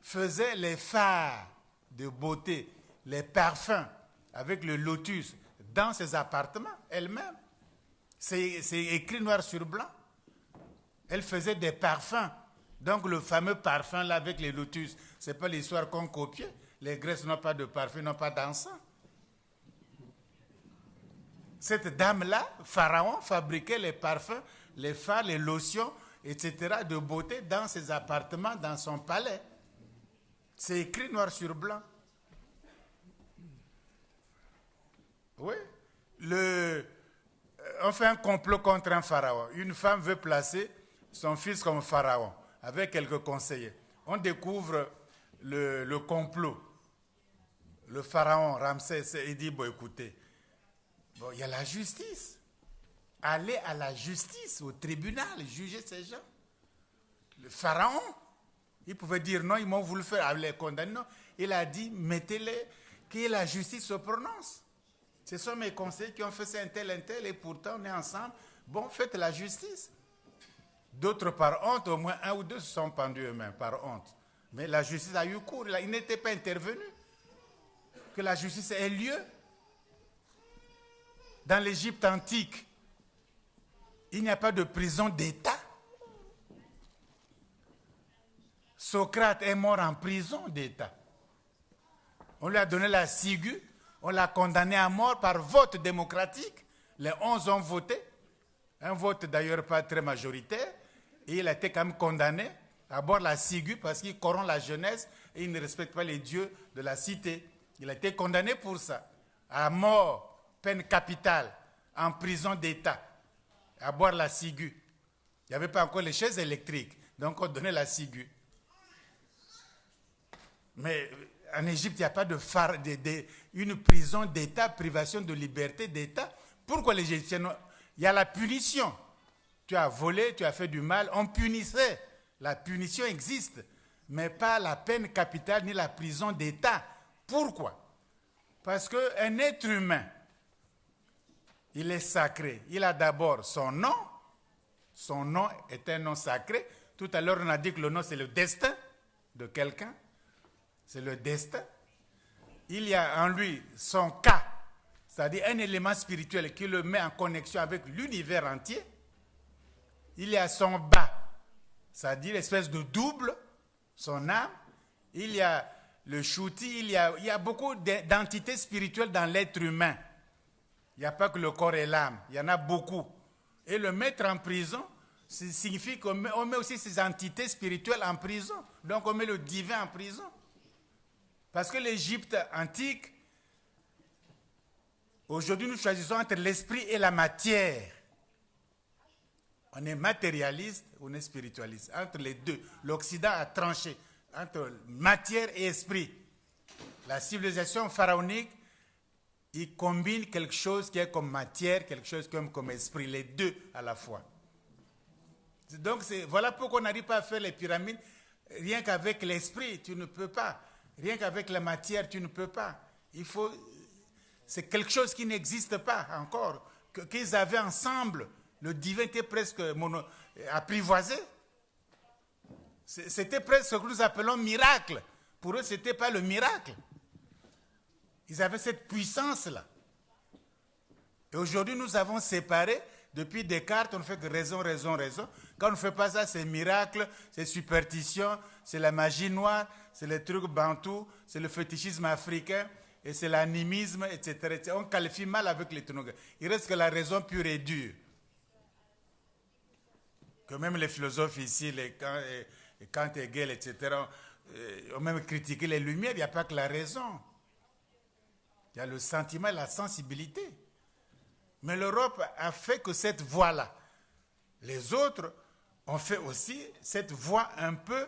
faisait les fards de beauté, les parfums avec le lotus dans ses appartements elle-même. C'est écrit noir sur blanc. Elle faisait des parfums. Donc le fameux parfum là avec les lotus, ce n'est pas l'histoire qu'on copiait. Les Grecs n'ont pas de parfum, n'ont pas d'encens. cette dame-là, Pharaon, fabriquait les parfums, les fards, les lotions, etc. de beauté dans ses appartements, dans son palais. C'est écrit noir sur blanc. Oui. On fait un complot contre un pharaon. Une femme veut placer son fils comme pharaon, avec quelques conseillers. On découvre le complot. Le pharaon Ramsès, il dit, bon écoutez, bon, il y a la justice. Allez à la justice, au tribunal, juger ces gens. Le pharaon, il pouvait dire non, ils m'ont voulu faire les condamner. Non. Il a dit, mettez-les, que la justice se prononce. Ce sont mes conseillers qui ont fait ça, un tel, et pourtant on est ensemble. Bon, faites la justice. D'autres par honte, au moins un ou deux se sont pendus eux-mêmes, par honte. Mais la justice a eu cours, il n'était pas intervenu. Que la justice ait lieu. Dans l'Égypte antique, il n'y a pas de prison d'État. Socrate est mort en prison d'État. On lui a donné la ciguë, on l'a condamné à mort par vote démocratique. Les 11 ont voté, un vote d'ailleurs pas très majoritaire, et il a été quand même condamné à boire la ciguë parce qu'il corrompt la jeunesse et il ne respecte pas les dieux de la cité. Il a été condamné pour ça, à mort, peine capitale, en prison d'État, à boire la ciguë. Il n'y avait pas encore les chaises électriques, donc on donnait la ciguë. Mais en Égypte, il n'y a pas une prison d'État, privation de liberté d'État. Pourquoi les Égyptiens... Il y a la punition. Tu as volé, tu as fait du mal, on punissait. La punition existe, mais pas la peine capitale ni la prison d'État. Pourquoi? Parce qu'un être humain, il est sacré. Il a d'abord son nom. Son nom est un nom sacré. Tout à l'heure, on a dit que le nom, c'est le destin de quelqu'un. C'est le destin. Il y a en lui son cas, c'est-à-dire un élément spirituel qui le met en connexion avec l'univers entier. Il y a son bas, c'est-à-dire l'espèce de double, son âme. Il y a le shouti, il y a beaucoup d'entités spirituelles dans l'être humain. Il n'y a pas que le corps et l'âme, il y en a beaucoup. Et le mettre en prison, ça signifie qu'on met aussi ces entités spirituelles en prison. Donc on met le divin en prison. Parce que l'Égypte antique, aujourd'hui nous choisissons entre l'esprit et la matière. On est matérialiste, on est spiritualiste. Entre les deux, l'Occident a tranché entre matière et esprit. La civilisation pharaonique, il combine quelque chose qui est comme matière, quelque chose qui est comme esprit, les deux à la fois. Donc voilà pourquoi on n'arrive pas à faire les pyramides. Rien qu'avec l'esprit, tu ne peux pas. Rien qu'avec la matière, tu ne peux pas. C'est quelque chose qui n'existe pas encore. Qu'ils avaient ensemble. Le divin était presque apprivoisé. C'était presque ce que nous appelons miracle. Pour eux, ce n'était pas le miracle. Ils avaient cette puissance-là. Et aujourd'hui, nous avons séparé. Depuis Descartes, on ne fait que raison, raison, raison. Quand on ne fait pas ça, c'est miracle, c'est superstition, c'est la magie noire, c'est les trucs bantous, c'est le fétichisme africain, et c'est l'animisme, etc. On qualifie mal avec les trucs. Il reste que la raison pure et dure. Que même les philosophes ici, les Kant, Hegel, etc., ont même critiqué les Lumières. Il n'y a pas que la raison. Il y a le sentiment et la sensibilité. Mais l'Europe a fait que cette voie-là. Les autres ont fait aussi cette voie un peu,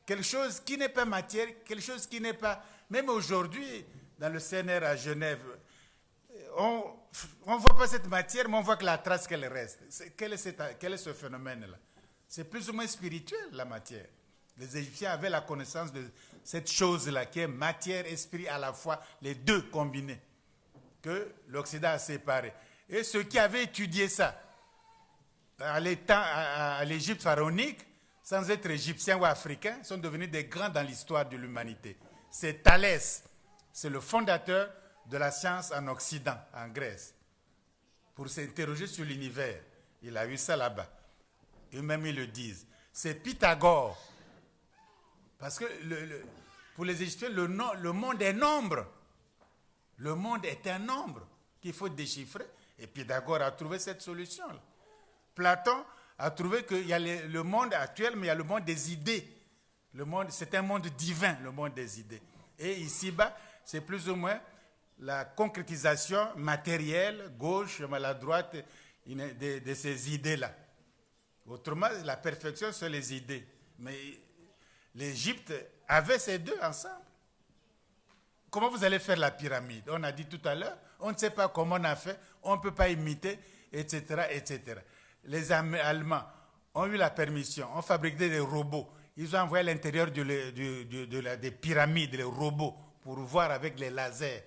quelque chose qui n'est pas matière, quelque chose qui n'est pas... Même aujourd'hui, dans le CNR à Genève, on ne voit pas cette matière, mais on voit que la trace qu'elle reste. Quel est ce phénomène-là? C'est plus ou moins spirituel, la matière. Les Égyptiens avaient la connaissance de cette chose-là, qui est matière, esprit à la fois, les deux combinés, que l'Occident a séparés. Et ceux qui avaient étudié ça, à l'Égypte pharaonique, sans être égyptiens ou africains, sont devenus des grands dans l'histoire de l'humanité. C'est Thalès, c'est le fondateur de la science en Occident, en Grèce, pour s'interroger sur l'univers. Il a eu ça là-bas. Eux-mêmes, ils le disent. C'est Pythagore. Parce que pour les Égyptiens, le monde est nombre. Le monde est un nombre qu'il faut déchiffrer. Et Pythagore a trouvé cette solution-là. Platon a trouvé qu'il y a le monde actuel, mais il y a le monde des idées. C'est un monde divin, le monde des idées. Et ici-bas, c'est plus ou moins la concrétisation matérielle, gauche, la droite, de ces idées-là. Autrement, la perfection, c'est les idées. Mais l'Égypte avait ces deux ensemble. Comment vous allez faire la pyramide? On a dit tout à l'heure, on ne sait pas comment on a fait, on ne peut pas imiter, etc., etc. Les Allemands ont eu la permission, ont fabriqué des robots. Ils ont envoyé à l'intérieur des pyramides, les robots, pour voir avec les lasers.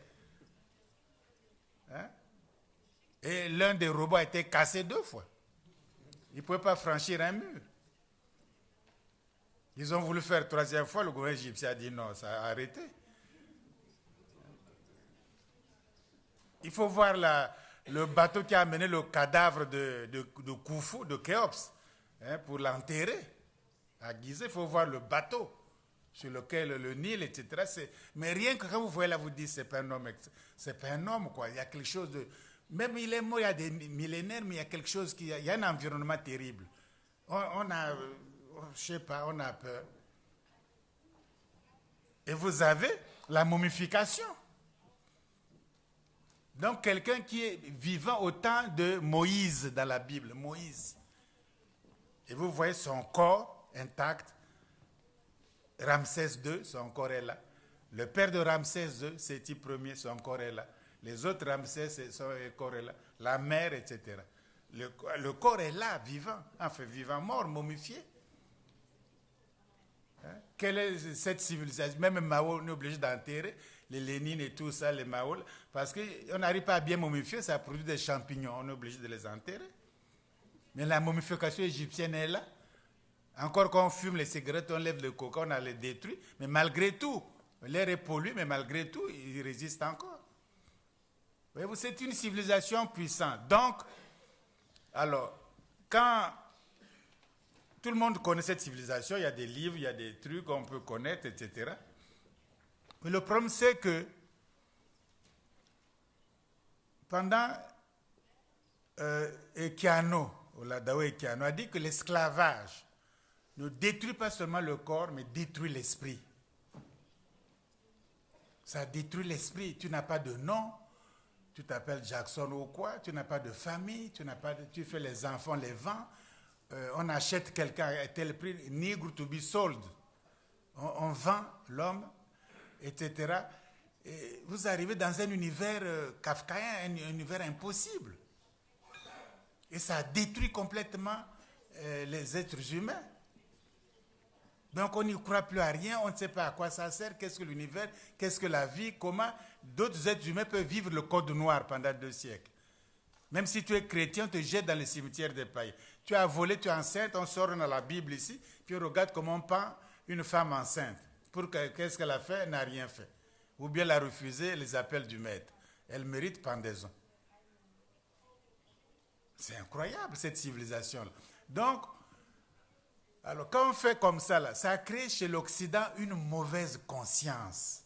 Hein? Et l'un des robots a été cassé 2 fois. Il ne pouvait pas franchir un mur. Ils ont voulu faire 3e fois, le gouvernement égyptien a dit non, ça a arrêté. Il faut voir le bateau qui a amené le cadavre de Khufu, de Khéops, hein, pour l'enterrer. À Gizeh, il faut voir le bateau sur lequel le Nil, etc. Mais rien que quand vous voyez là, vous dites c'est pas un homme. C'est pas un homme, quoi. Il y a quelque chose de... Même il est mort il y a des millénaires, mais il y a quelque chose il y a un environnement terrible. On a... je sais pas, on a peur. Et vous avez la momification. Donc, quelqu'un qui est vivant au temps de Moïse dans la Bible, Moïse. Et vous voyez son corps intact. Ramsès II, son corps est là. Le père de Ramsès II, Séti Ier, son corps est là. Les autres Ramsès, son corps est là. La mère, etc. Le corps est là, vivant. Enfin, vivant, mort, momifié. Hein? Quelle est cette civilisation? Même Mao, on est obligé d'enterrer les Lénines et tout ça, les Mao, parce qu'on n'arrive pas à bien momifier, ça produit des champignons, on est obligé de les enterrer. Mais la momification égyptienne est là. Encore quand on fume les cigarettes, on lève le coca, on a les détruit, mais malgré tout, l'air est pollué, mais malgré tout, il résiste encore. Voyez-vous, c'est une civilisation puissante. Donc, alors, quand tout le monde connaît cette civilisation, il y a des livres, il y a des trucs qu'on peut connaître, etc. Mais le problème, c'est que pendant Ekiano, Oladawe Ekiano, a dit que l'esclavage ne détruit pas seulement le corps, mais détruit l'esprit. Ça détruit l'esprit. Tu n'as pas de nom, tu t'appelles Jackson ou quoi, tu n'as pas de famille, tu fais les enfants, les vends. On achète quelqu'un à tel prix, nigre to be sold. On vend l'homme, etc. Et vous arrivez dans un univers kafkaïen, un univers impossible. Et ça détruit complètement les êtres humains. Donc on n'y croit plus à rien, on ne sait pas à quoi ça sert, qu'est-ce que l'univers, qu'est-ce que la vie, comment d'autres êtres humains peuvent vivre le code noir pendant 2 siècles. Même si tu es chrétien, on te jette dans le cimetière des païens. Tu as volé, tu es enceinte, on sort dans la Bible ici, puis on regarde comment on pend une femme enceinte. Qu'est-ce qu'elle a fait? Elle n'a rien fait. Ou bien elle a refusé les appels du maître. Elle mérite pendaison. C'est incroyable cette civilisation-là. Donc, alors quand on fait comme ça, là, ça crée chez l'Occident une mauvaise conscience.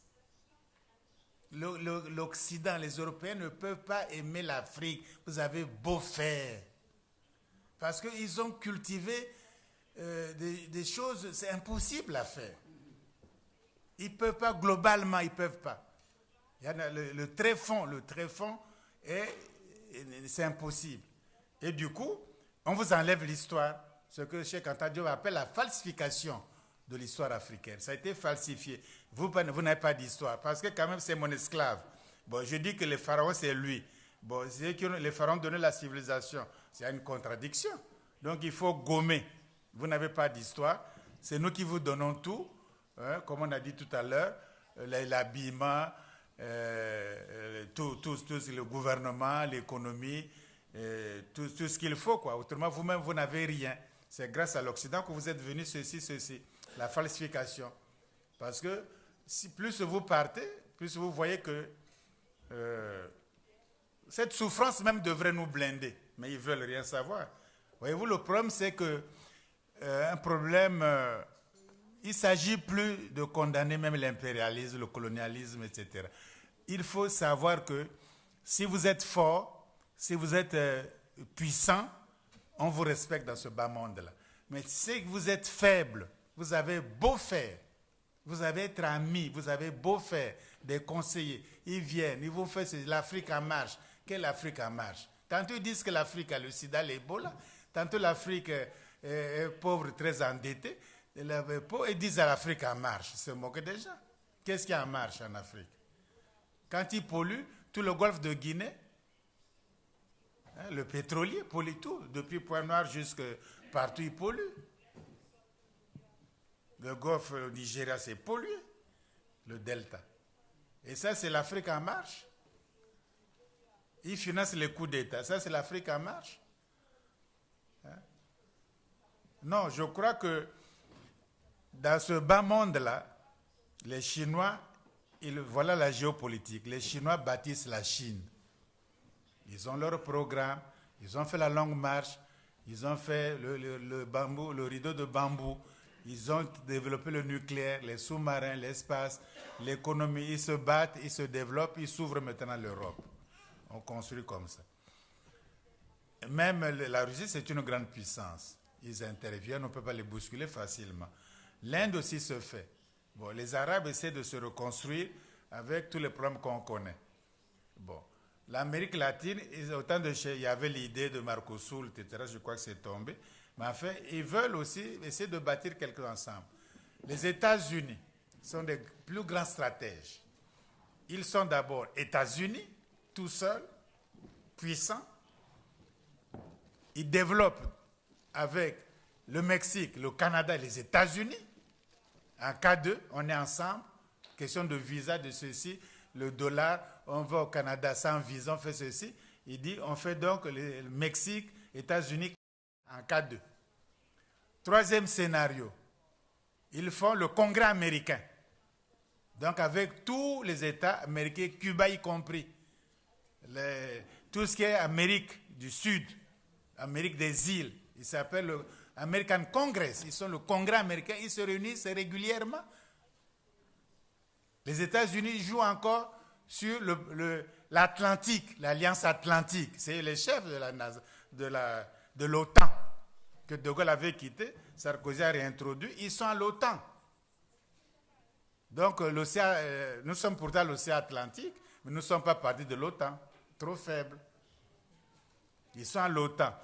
L'Occident, les Européens ne peuvent pas aimer l'Afrique. Vous avez beau faire. Parce qu'ils ont cultivé des choses, c'est impossible à faire. Ils ne peuvent pas, globalement, ils ne peuvent pas. Il y a le tréfonds, c'est impossible. Et du coup, on vous enlève l'histoire, ce que Cheikh Anta Diop appelle la falsification de l'histoire africaine. Ça a été falsifié. Vous n'avez pas d'histoire, parce que quand même c'est mon esclave. Bon, je dis que les pharaons, c'est lui. Bon, c'est que les pharaons donnaient la civilisation. C'est une contradiction. Donc il faut gommer. Vous n'avez pas d'histoire. C'est nous qui vous donnons tout, hein, comme on a dit tout à l'heure, l'habillement, tout le gouvernement, l'économie, tout ce qu'il faut, quoi. Autrement, vous-même, vous n'avez rien. C'est grâce à l'Occident que vous êtes venus ceci. La falsification. Parce que plus vous partez, plus vous voyez que cette souffrance même devrait nous blinder. Mais ils ne veulent rien savoir. Voyez-vous, le problème, c'est que un problème, il ne s'agit plus de condamner même l'impérialisme, le colonialisme, etc. Il faut savoir que si vous êtes fort, Si vous êtes puissant, on vous respecte dans ce bas monde-là. Mais si vous êtes faible, vous avez beau faire, vous avez être ami, vous avez beau faire, des conseillers, ils viennent, ils vous font l'Afrique en marche. Quelle Afrique en marche? Tantôt ils disent que l'Afrique a le sida, l'Ebola, tantôt l'Afrique est pauvre, très endettée, ils disent à l'Afrique en marche, ils se moquent des gens. Qu'est-ce qui est en marche en Afrique? Quand ils polluent, tout le golfe de Guinée, hein, le pétrolier pollue tout, depuis Pointe-Noire jusqu'à partout, il pollue. Le golfe au Nigeria, c'est pollué, le delta. Et ça, c'est l'Afrique en marche. Ils financent les coups d'État. Ça, c'est l'Afrique en marche. Hein? Non, je crois que dans ce bas monde-là, les Chinois, voilà la géopolitique. Les Chinois bâtissent la Chine. Ils ont leur programme, ils ont fait la longue marche, ils ont fait le bambou, le rideau de bambou, ils ont développé le nucléaire, les sous-marins, l'espace, l'économie. Ils se battent, ils se développent, ils s'ouvrent maintenant l'Europe. On construit comme ça. Même la Russie, c'est une grande puissance. Ils interviennent, on ne peut pas les bousculer facilement. L'Inde aussi se fait. Bon, les Arabes essaient de se reconstruire avec tous les problèmes qu'on connaît. Bon, l'Amérique latine, autant de il y avait l'idée de Mercosur, etc., je crois que c'est tombé. Mais en fait, ils veulent aussi essayer de bâtir quelque chose ensemble. Les États-Unis sont des plus grands stratèges. Ils sont d'abord États-Unis, tout seuls, puissants. Ils développent avec le Mexique, le Canada et les États-Unis. En cas d'eux, on est ensemble. Question de visa, de ceci, le dollar, on va au Canada sans visa, on fait ceci. Il dit, on fait donc le Mexique, États-Unis, en cas d'eux. Troisième scénario, ils font le Congrès américain. Donc avec tous les États américains, Cuba y compris. Tout ce qui est Amérique du Sud, Amérique des îles, il s'appelle le American Congress. Ils sont le Congrès américain, ils se réunissent régulièrement. Les États-Unis jouent encore sur l'Atlantique, l'Alliance Atlantique. C'est les chefs de l'OTAN que De Gaulle avait quitté, Sarkozy a réintroduit. Ils sont à l'OTAN. Donc nous sommes pourtant l'océan Atlantique, mais nous ne sommes pas partis de l'OTAN. Trop faibles. Ils sont à l'OTAN.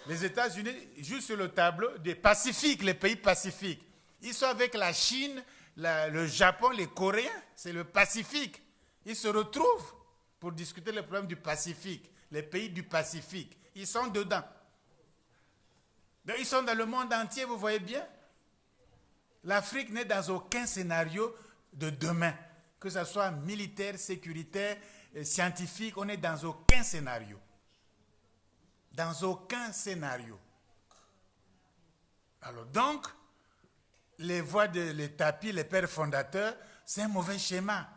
Les États-Unis jouent sur le tableau des Pacifiques, les pays pacifiques. Ils sont avec la Chine, le Japon, les Coréens, c'est le Pacifique. Ils se retrouvent pour discuter les problèmes du Pacifique, les pays du Pacifique. Ils sont dedans. Donc, ils sont dans le monde entier, vous voyez bien. L'Afrique n'est dans aucun scénario de demain, que ce soit militaire, sécuritaire, scientifique, on n'est dans aucun scénario. Dans aucun scénario. Alors donc, les voies les tapis, les pères fondateurs, c'est un mauvais schéma.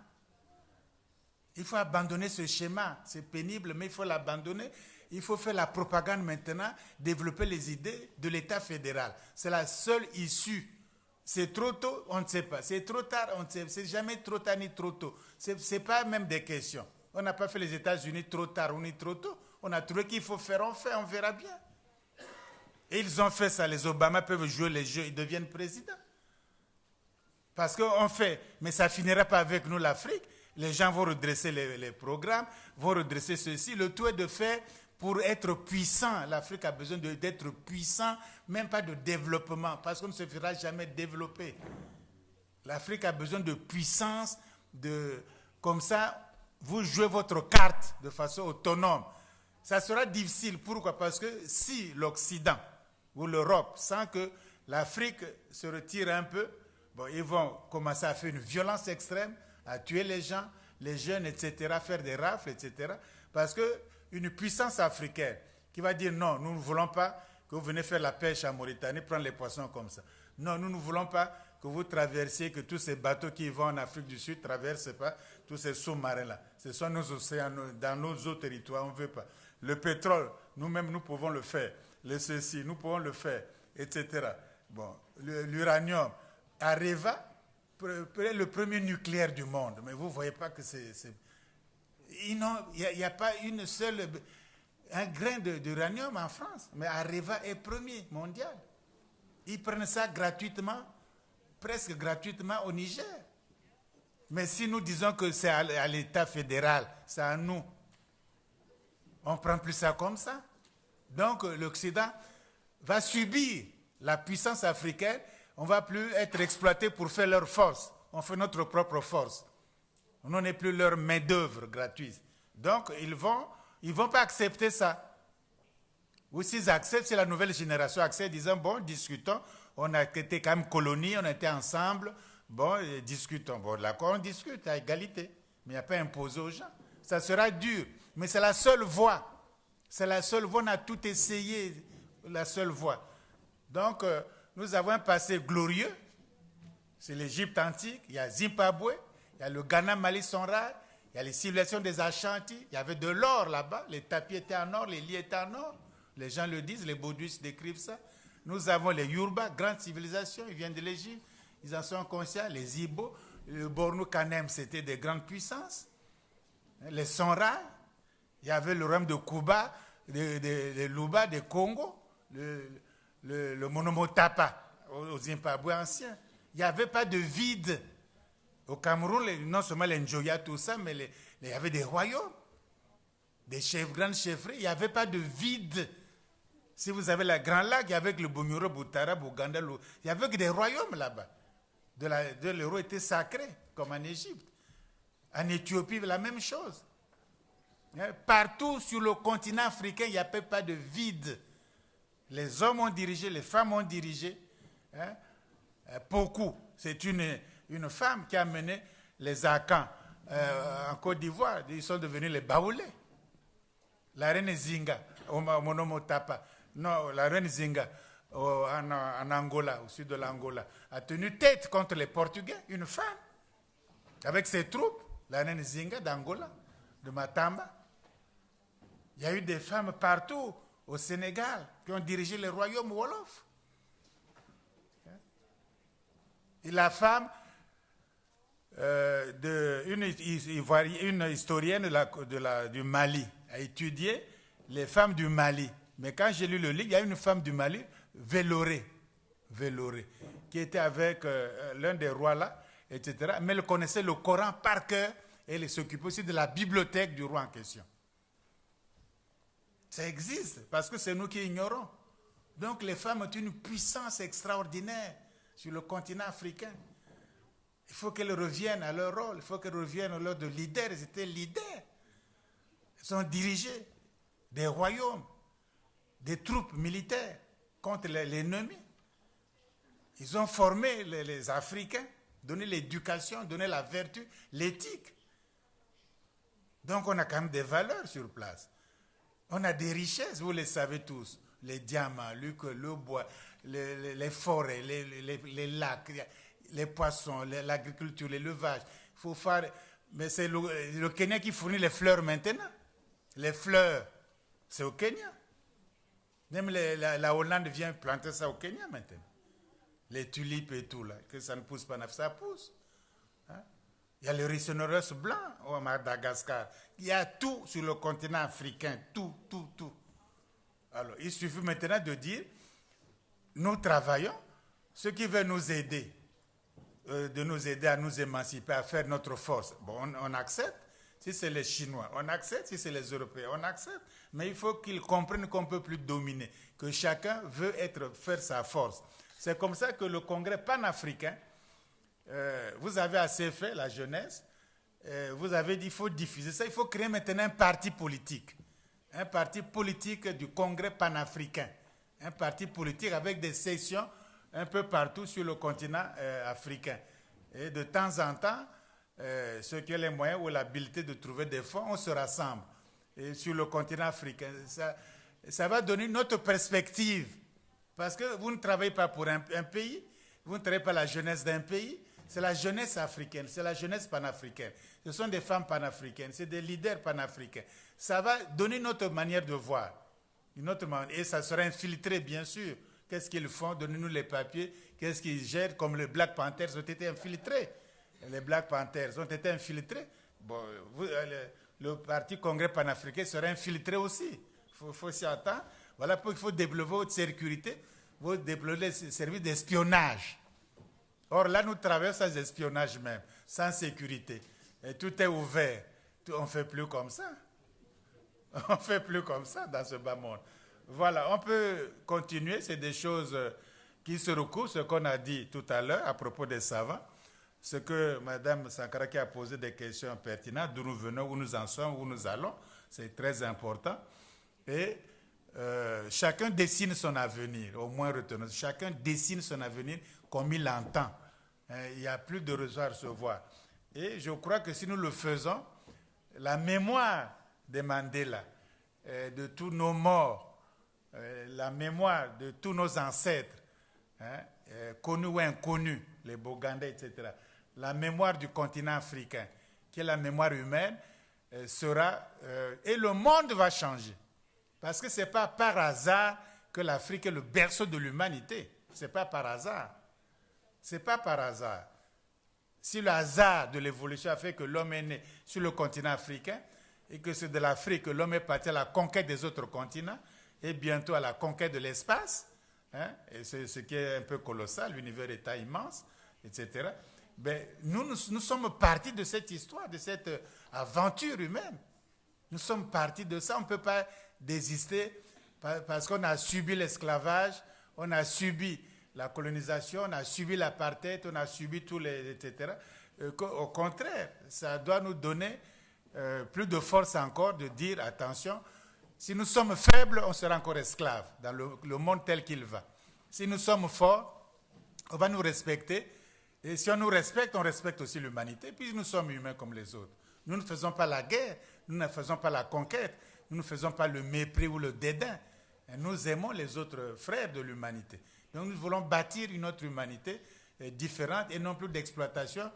Il faut abandonner ce schéma. C'est pénible, mais il faut l'abandonner. Il faut faire la propagande maintenant, développer les idées de l'État fédéral. C'est la seule issue. C'est trop tôt, on ne sait pas. C'est trop tard, on ne sait pas. C'est jamais trop tard ni trop tôt. Ce n'est pas même des questions. On n'a pas fait les États-Unis trop tard ou ni trop tôt. On a trouvé qu'il faut faire, on verra bien. Et ils ont fait ça. Les Obama peuvent jouer les jeux, ils deviennent présidents. Parce qu'on fait, mais ça ne finira pas avec nous l'Afrique. Les gens vont redresser les programmes, vont redresser ceci. Le tout est de faire pour être puissant. L'Afrique a besoin d'être puissant, même pas de développement, parce qu'on ne se fera jamais développer. L'Afrique a besoin de puissance, comme ça, vous jouez votre carte de façon autonome. Ça sera difficile. Pourquoi? Parce que si l'Occident ou l'Europe sent que l'Afrique se retire un peu, bon, ils vont commencer à faire une violence extrême, à tuer les gens, les jeunes, etc., faire des rafles, etc. Parce qu'une puissance africaine qui va dire non, nous ne voulons pas que vous venez faire la pêche en Mauritanie, prendre les poissons comme ça. Non, nous ne voulons pas que vous traversiez, que tous ces bateaux qui vont en Afrique du Sud ne traversent pas tous ces sous-marins-là. Ce sont nos océans, dans nos eaux territoires, on ne veut pas. Le pétrole, nous-mêmes, nous pouvons le faire. Le ceci, nous pouvons le faire, etc. Bon, l'uranium, Areva, le premier nucléaire du monde. Mais vous ne voyez pas que c'est... Il n'y a pas une seule... un grain d'uranium en France. Mais Areva est premier mondial. Ils prennent ça gratuitement, presque gratuitement au Niger. Mais si nous disons que c'est à l'État fédéral, c'est à nous, on ne prend plus ça comme ça. Donc l'Occident va subir la puissance africaine. On ne va plus être exploité pour faire leur force. On fait notre propre force. On n'est plus leur main-d'œuvre gratuite. Donc ils vont pas accepter ça. Ou s'ils acceptent, si la nouvelle génération accepte, disant bon, discutons. On a été quand même colonie, on a été ensemble. Bon, discutons. Bon, d'accord, on discute à égalité. Mais il n'y a pas imposé aux gens. Ça sera dur. Mais c'est la seule voie. C'est la seule voie. On a tout essayé. La seule voie. Donc, nous avons un passé glorieux. C'est l'Égypte antique. Il y a Zimbabwe. Il y a le Ghana, Mali sont rares. Il y a les civilisations des Ashanti. Il y avait de l'or là-bas. Les tapis étaient en or. Les lits étaient en or. Les gens le disent. Les bouddhistes décrivent ça. Nous avons les Yoruba, grande civilisation. Ils viennent de l'Égypte. Ils en sont conscients. Les Ibo, le Bornou Kanem, c'était des grandes puissances. Les Sonra, il y avait le royaume de Kuba, le Luba, de Congo, le Monomotapa au Zimbabwe ancien. Il n'y avait pas de vide. Au Cameroun, non seulement les Njoya, tout ça, mais il y avait des royaumes, des grandes chefferies. Il n'y avait pas de vide. Si vous avez la Grand Lac, il y avait le Bunyoro, Boutara, Bouganda, il y avait des royaumes là-bas. L'euro était sacré, comme en Égypte. En Éthiopie, la même chose. Partout sur le continent africain, il n'y avait pas de vide. Les hommes ont dirigé, les femmes ont dirigé. Beaucoup. C'est une femme qui a mené les Akans en Côte d'Ivoire. Ils sont devenus les Baoulés. La reine Zinga, au Monomotapa. Non, la reine Zinga. En Angola, au sud de l'Angola, a tenu tête contre les Portugais, une femme, avec ses troupes, la reine Zinga d'Angola, de Matamba. Il y a eu des femmes partout au Sénégal qui ont dirigé le royaume Wolof. Et la femme une historienne du Mali a étudié les femmes du Mali. Mais quand j'ai lu le livre, il y a une femme du Mali, Véloré, qui était avec l'un des rois là, etc. Mais elle connaissait le Coran par cœur et elle s'occupait aussi de la bibliothèque du roi en question. Ça existe parce que c'est nous qui ignorons. Donc les femmes ont une puissance extraordinaire sur le continent africain. Il faut qu'elles reviennent à leur rôle, il faut qu'elles reviennent au rôle de leaders. Elles étaient leaders. Elles ont dirigé des royaumes, des troupes militaires contre l'ennemi. Ils ont formé les Africains, donné l'éducation, donné la vertu, l'éthique. Donc on a quand même des valeurs sur place. On a des richesses, vous les savez tous. Les diamants, le bois, les forêts, les lacs, les poissons, l'agriculture, l'élevage. Il faut faire... Mais c'est le Kenya qui fournit les fleurs maintenant. Les fleurs, c'est au Kenya. Même la Hollande vient planter ça au Kenya maintenant. Les tulipes et tout, là, que ça ne pousse pas, ça pousse. Hein? Il y a le rhinocéros blanc au Madagascar. Il y a tout sur le continent africain, tout. Alors, il suffit maintenant de dire, nous travaillons, ceux qui veulent nous aider, de nous aider à nous émanciper, à faire notre force. Bon, on accepte. Si c'est les Chinois, on accepte. Si c'est les Européens, on accepte. Mais il faut qu'ils comprennent qu'on ne peut plus dominer, que chacun veut faire sa force. C'est comme ça que le congrès panafricain, vous avez assez fait, la jeunesse, vous avez dit qu'il faut diffuser ça, il faut créer maintenant un parti politique du congrès panafricain, un parti politique avec des sessions un peu partout sur le continent africain. Et de temps en temps, ceux qui ont les moyens ou l'habilité de trouver des fonds, on se rassemble et sur le continent africain. Ça va donner une autre perspective. Parce que vous ne travaillez pas pour un pays, vous ne travaillez pas la jeunesse d'un pays, c'est la jeunesse africaine, c'est la jeunesse panafricaine. Ce sont des femmes panafricaines, c'est des leaders panafricains. Ça va donner une autre manière de voir. Et ça sera infiltré, bien sûr. Qu'est-ce qu'ils font? Donnez-nous les papiers. Qu'est-ce qu'ils gèrent? Comme les Black Panthers ont été infiltrés. Les Black Panthers ont été infiltrés. Bon, le parti congrès panafricain sera infiltré aussi. Il faut s'y attendre. Voilà pourquoi il faut développer votre sécurité, il faut développer les services d'espionnage. Or là, nous travaillons sans espionnage même, sans sécurité. Et tout est ouvert. On ne fait plus comme ça. On ne fait plus comme ça dans ce bas monde. Voilà, on peut continuer. C'est des choses qui se recoupent, ce qu'on a dit tout à l'heure à propos des savants. Ce que Mme Sankara qui a posé des questions pertinentes, d'où nous venons, où nous en sommes, où nous allons, c'est très important. Et chacun dessine son avenir, au moins retenons. Chacun dessine son avenir comme il l'entend. Il n'y a plus de raison à recevoir. Et je crois que si nous le faisons, la mémoire de Mandela, de tous nos morts, la mémoire de tous nos ancêtres, connus ou inconnus, les Bogandais, etc., la mémoire du continent africain, qui est la mémoire humaine, sera... et le monde va changer. Parce que ce n'est pas par hasard que l'Afrique est le berceau de l'humanité. Ce n'est pas par hasard. Ce n'est pas par hasard. Si le hasard de l'évolution a fait que l'homme est né sur le continent africain et que c'est de l'Afrique que l'homme est parti à la conquête des autres continents et bientôt à la conquête de l'espace, et c'est ce qui est un peu colossal, l'univers est immense, etc. Ben, nous sommes partis de cette histoire, de cette aventure humaine. Nous sommes partis de ça. On ne peut pas désister parce qu'on a subi l'esclavage, on a subi la colonisation, on a subi l'apartheid, on a subi tous les... etc. Au contraire, ça doit nous donner plus de force encore de dire, attention, si nous sommes faibles, on sera encore esclaves dans le monde tel qu'il va. Si nous sommes forts, on va nous respecter. Et si on nous respecte, on respecte aussi l'humanité. Puis nous sommes humains comme les autres. Nous ne faisons pas la guerre, nous ne faisons pas la conquête, nous ne faisons pas le mépris ou le dédain. Et nous aimons les autres frères de l'humanité. Donc nous voulons bâtir une autre humanité différente et non plus d'exploitation.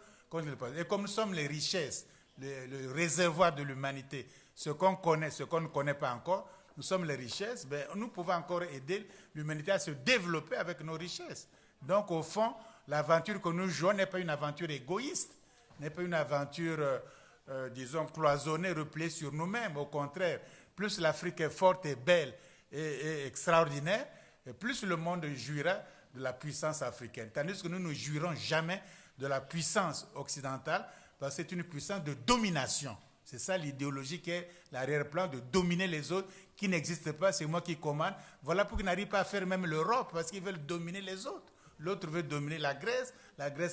Et comme nous sommes les richesses, le réservoir de l'humanité, ce qu'on connaît, ce qu'on ne connaît pas encore, nous sommes les richesses, ben, nous pouvons encore aider l'humanité à se développer avec nos richesses. Donc au fond, l'aventure que nous jouons n'est pas une aventure égoïste, n'est pas une aventure, disons, cloisonnée, repliée sur nous-mêmes. Au contraire, plus l'Afrique est forte et belle et extraordinaire, et plus le monde jouira de la puissance africaine. Tandis que nous ne jouirons jamais de la puissance occidentale, parce que c'est une puissance de domination. C'est ça l'idéologie qui est l'arrière-plan, de dominer les autres, qui n'existent pas, c'est moi qui commande. Voilà pourquoi ils n'arrivent pas à faire même l'Europe, parce qu'ils veulent dominer les autres. L'autre veut dominer la Grèce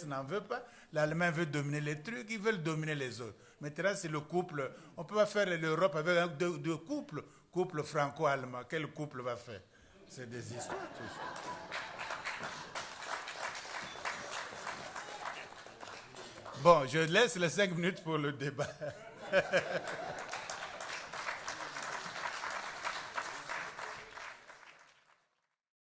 n'en veut pas, l'Allemagne veut dominer les trucs, ils veulent dominer les autres. Maintenant, c'est le couple. On ne peut pas faire l'Europe avec deux couples. Couple franco-allemand, quel couple va faire? C'est des histoires, tout ça. Bon, je laisse les 5 minutes pour le débat.